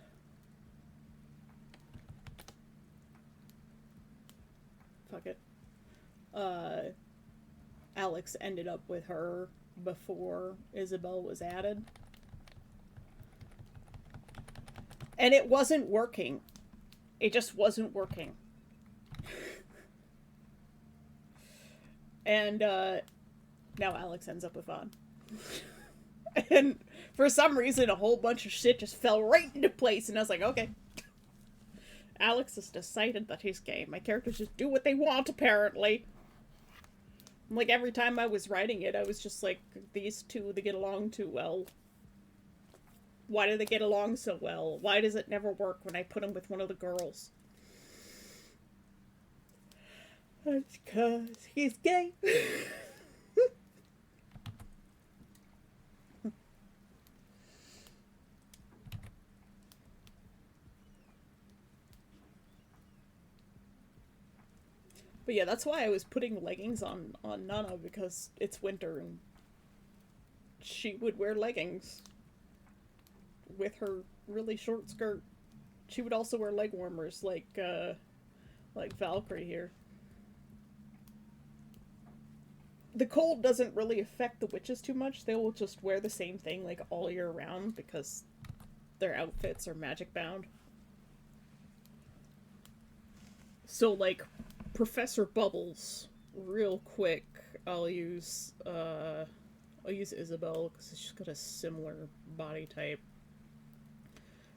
fuck it. Alex ended up with her before Isabel was added. And it wasn't working. It just wasn't working. And now Alex ends up with Vaughn. And for some reason, a whole bunch of shit just fell right into place. And I was like, okay. Alex has decided that he's gay. My characters just do what they want, apparently. Like, every time I was writing it, I was just like, these two, they get along too well. Why do they get along so well? Why does it never work when I put them with one of the girls? That's because he's gay. But yeah, that's why I was putting leggings on Nana, because it's winter and she would wear leggings with her really short skirt. She would also wear leg warmers like Valkyrie here. The cold doesn't really affect the witches too much. They will just wear the same thing like all year round because their outfits are magic bound. So like Professor Bubbles, real quick, I'll use Isabel because she's got a similar body type.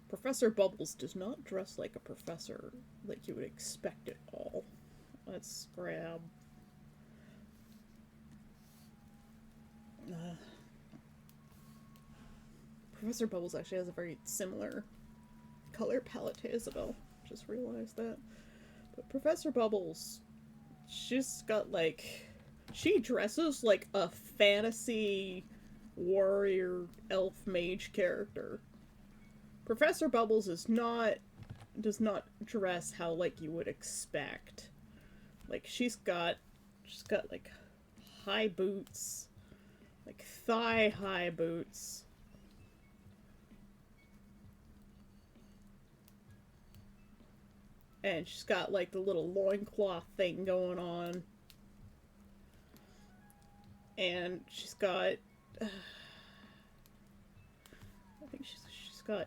Professor Bubbles does not dress like a professor like you would expect at all. Let's grab Professor Bubbles actually has a very similar color palette to Isabel. Just realized that. But Professor Bubbles, she's got like, she dresses like a fantasy warrior elf mage character. Professor Bubbles does not dress how like you would expect. Like she's got like high boots, like thigh high boots. And she's got like the little loincloth thing going on. And she's got I think she's got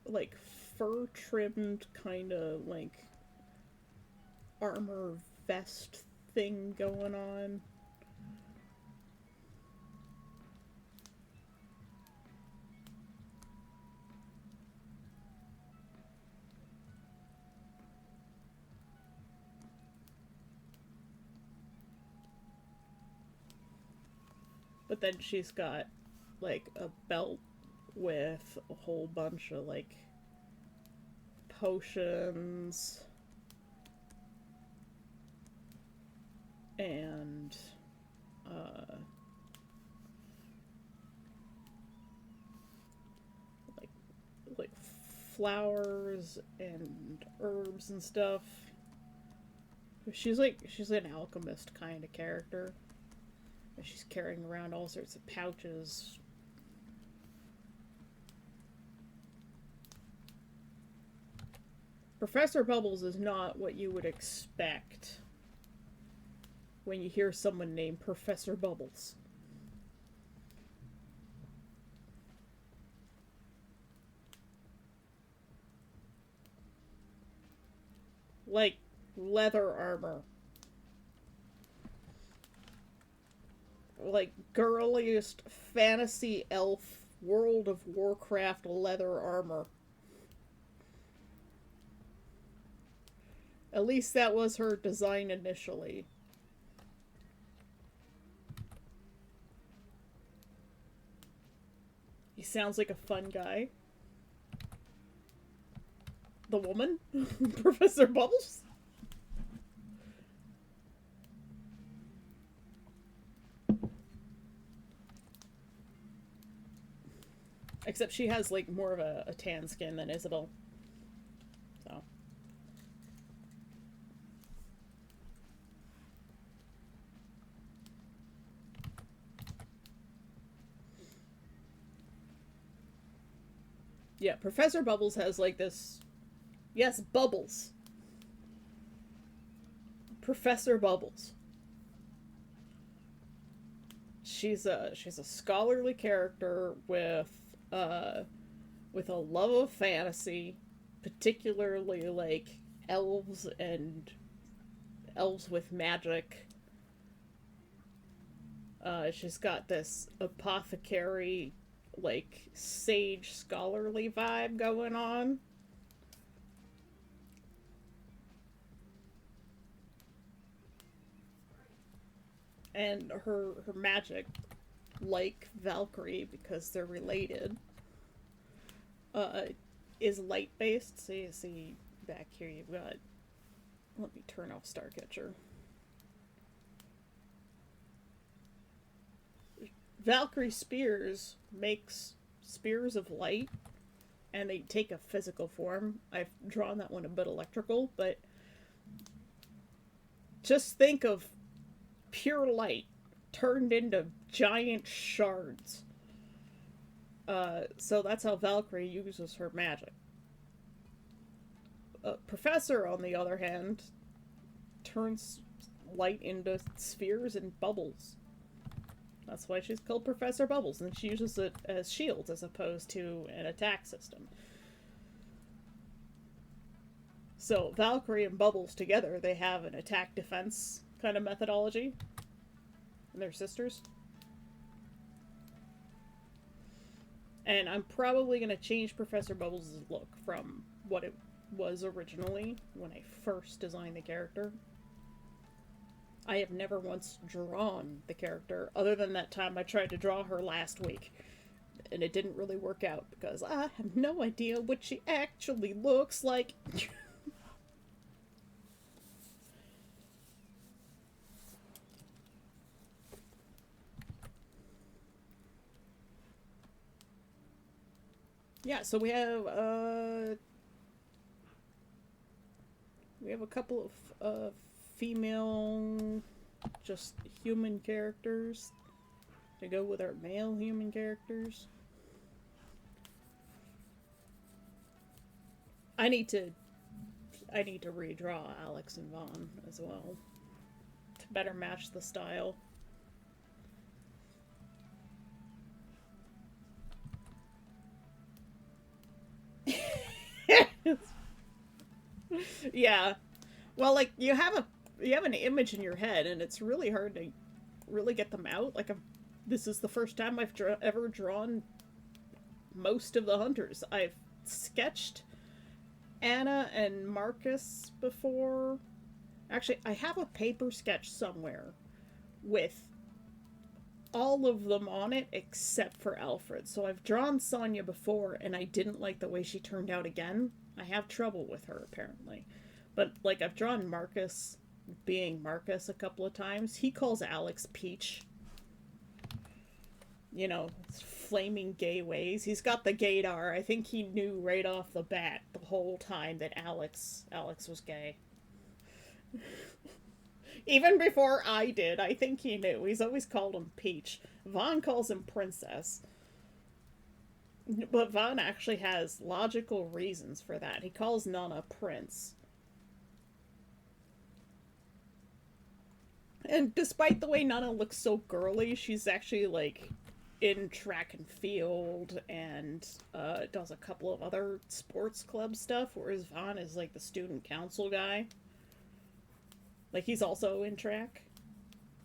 like fur trimmed kind of like armor vest thing going on. But then she's got like a belt with a whole bunch of like potions and like flowers and herbs and stuff. She's an alchemist kind of character. And she's carrying around all sorts of pouches. Professor Bubbles is not what you would expect when you hear someone named Professor Bubbles. Like leather armor. Like girliest fantasy elf World of Warcraft leather armor. At least that was her design initially. He sounds like a fun guy. The woman? Professor Bubbles? Except she has, like, more of a tan skin than Isabel. So. Yeah, Professor Bubbles has, like, this... Yes, Bubbles. Professor Bubbles. She's a scholarly character with a love of fantasy, particularly like elves and elves with magic. She's got this apothecary, like sage scholarly vibe going on. And her magic, like Valkyrie, because they're related, uh, is light based. So you see back here, you've got. Let me turn off Starcatcher. Valkyrie spears makes spears of light, and they take a physical form. I've drawn that one a bit electrical, but just think of pure light turned into giant shards. So that's how Valkyrie uses her magic. Professor, on the other hand, turns light into spheres and bubbles. That's why she's called Professor Bubbles, and she uses it as shields as opposed to an attack system. So Valkyrie and Bubbles together, they have an attack-defense kind of methodology. And they're sisters. And I'm probably going to change Professor Bubbles' look from what it was originally when I first designed the character. I have never once drawn the character, other than that time I tried to draw her last week. And it didn't really work out, because I have no idea what she actually looks like. Yeah, so we have a couple of female, just human characters to go with our male human characters. I need to redraw Alex and Vaughn as well to better match the style. Yeah. Well, like you have an image in your head, and it's really hard to really get them out. Like, this is the first time I've ever drawn most of the hunters. I've sketched Anna and Marcus before. Actually, I have a paper sketch somewhere with all of them on it except for Alfred. So I've drawn Sonya before, and I didn't like the way she turned out again. I have trouble with her, apparently. But, like, I've drawn Marcus being Marcus a couple of times. He calls Alex Peach. You know, flaming gay ways. He's got the gaydar. I think he knew right off the bat the whole time that Alex was gay. Even before I did, I think he knew. He's always called him Peach. Vaughn calls him Princess. But Vaughn actually has logical reasons for that. He calls Nana Prince. And despite the way Nana looks so girly, she's actually, like, in track and field and does a couple of other sports club stuff, whereas Vaughn is, like, the student council guy. Like, he's also in track.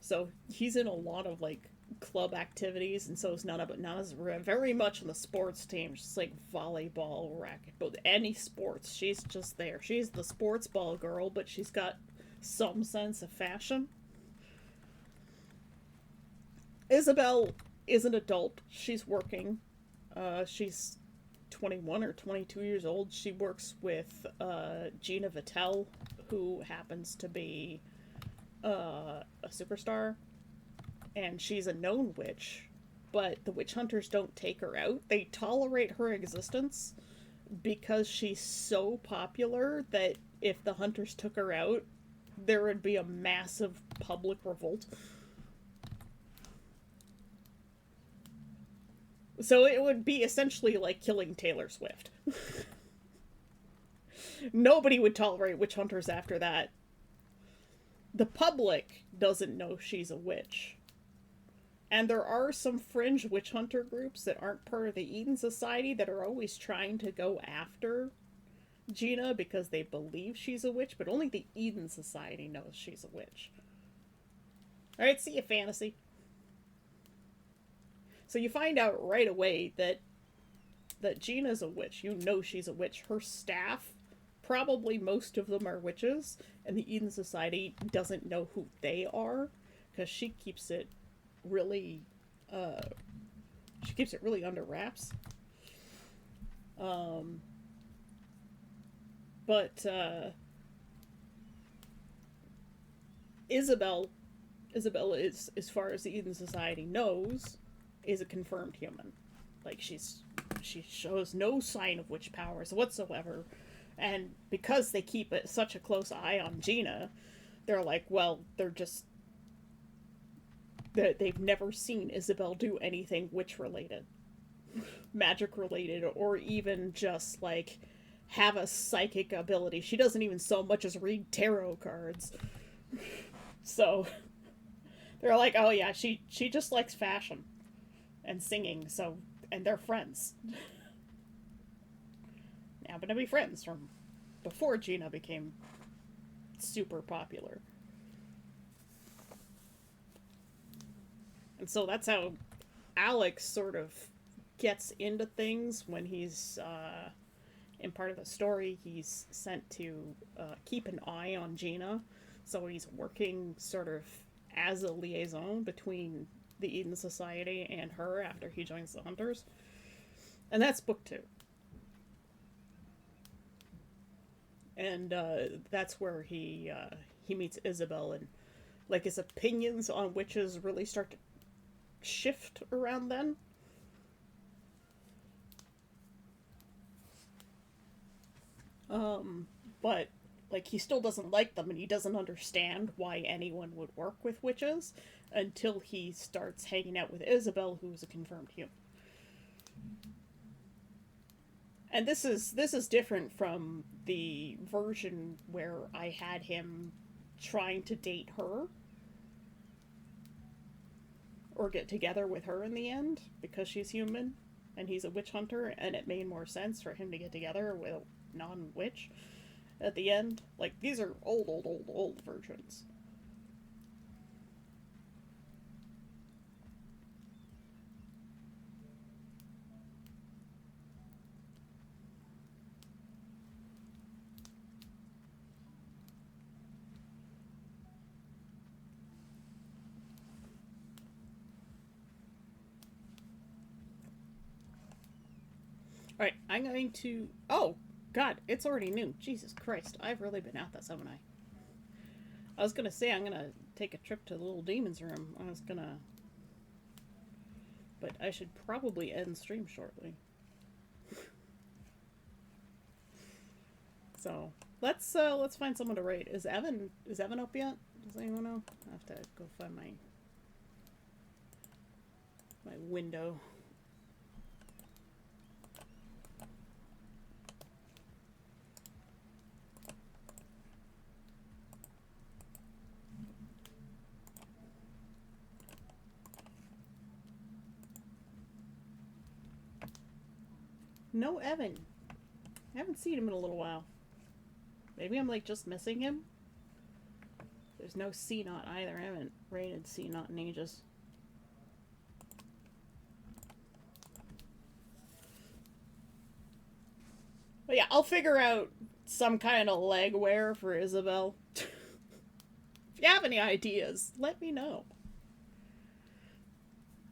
So he's in a lot of, like, club activities, and so is Nana, but Nana's very much on the sports team. She's like volleyball, racquetball, any sports. She's just there. She's the sports ball girl, but she's got some sense of fashion. Isabel is an adult. She's working. She's 21 or 22 years old. She works with Gina Vitale, who happens to be a superstar. And she's a known witch but the witch hunters don't take her out. They tolerate her existence because she's so popular that if the hunters took her out, there would be a massive public revolt. So it would be essentially like killing Taylor Swift. Nobody would tolerate witch hunters after that. The public doesn't know she's a witch. And there are some fringe witch hunter groups that aren't part of the Eden Society that are always trying to go after Gina because they believe she's a witch, but only the Eden Society knows she's a witch. Alright, see you, fantasy. So you find out right away that Gina's a witch. You know she's a witch. Her staff, probably most of them are witches, and the Eden Society doesn't know who they are, because she keeps it really under wraps. But Isabel is, as far as the Eden Society knows, is a confirmed human. Like, she shows no sign of witch powers whatsoever, and because they keep such a close eye on Gina, they're like, well, they've never seen Isabel do anything witch related, magic related, or even just like have a psychic ability. She doesn't even so much as read tarot cards. So they're like, oh yeah, she just likes fashion and singing, and they're friends. Now, but to be friends from before Gina became super popular. And so that's how Alex sort of gets into things when he's, in part of the story, he's sent to keep an eye on Gina. So he's working sort of as a liaison between the Eden Society and her after he joins the Hunters. And that's book 2. And that's where he meets Isabel, and like his opinions on witches really start to shift around then. But like, he still doesn't like them, and he doesn't understand why anyone would work with witches until he starts hanging out with Isabel, who's a confirmed human. And this is different from the version where I had him trying to date her or get together with her in the end because she's human and he's a witch hunter, and it made more sense for him to get together with a non-witch at the end. Like, these are old versions. Alright, I'm going to... Oh, God, it's already noon. Jesus Christ, I've really been at this, haven't I? I was gonna say I'm gonna take a trip to the little demon's room. But I should probably end stream shortly. So, let's find someone to raid. Is Evan up yet? Does anyone know? I have to go find my window. No Evan. I haven't seen him in a little while. Maybe I'm like just missing him. There's no C-Not either. I haven't raided C-Not in ages. But yeah, I'll figure out some kind of leg wear for Isabel. If you have any ideas, let me know.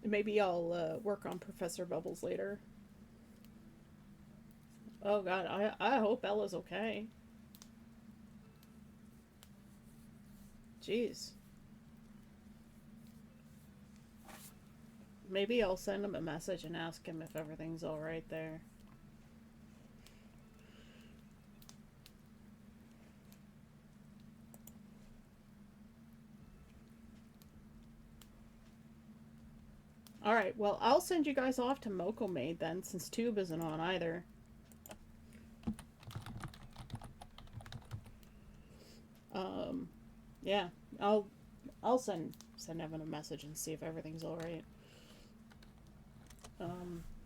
Maybe I'll work on Professor Bubbles later. Oh God, I hope Ella's okay. Jeez. Maybe I'll send him a message and ask him if everything's alright there. Alright, well, I'll send you guys off to Moko Maid then, since Tube isn't on either. Yeah, I'll send Evan a message and see if everything's alright.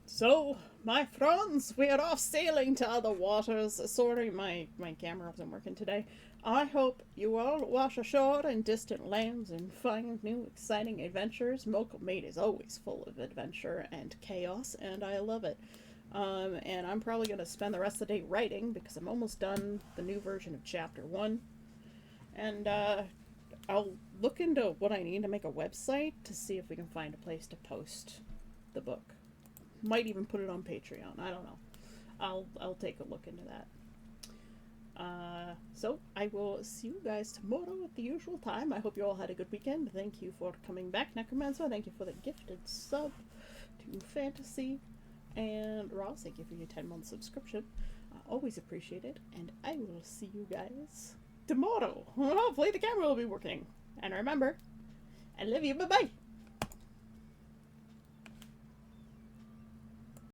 So, my friends, we are off sailing to other waters. Sorry, my camera wasn't working today. I hope you all wash ashore in distant lands and find new exciting adventures. Moko Maid is always full of adventure and chaos, and I love it. And I'm probably going to spend the rest of the day writing, because I'm almost done the new version of Chapter 1. And, I'll look into what I need to make a website to see if we can find a place to post the book. Might even put it on Patreon. I don't know. I'll take a look into that. So I will see you guys tomorrow at the usual time. I hope you all had a good weekend. Thank you for coming back, Necromancer. Thank you for the gifted sub to Fantasy. And Ross, thank you for your 10-month subscription. Always appreciate it. And I will see you guys tomorrow. Hopefully the camera will be working. And remember, I love you. Bye-bye.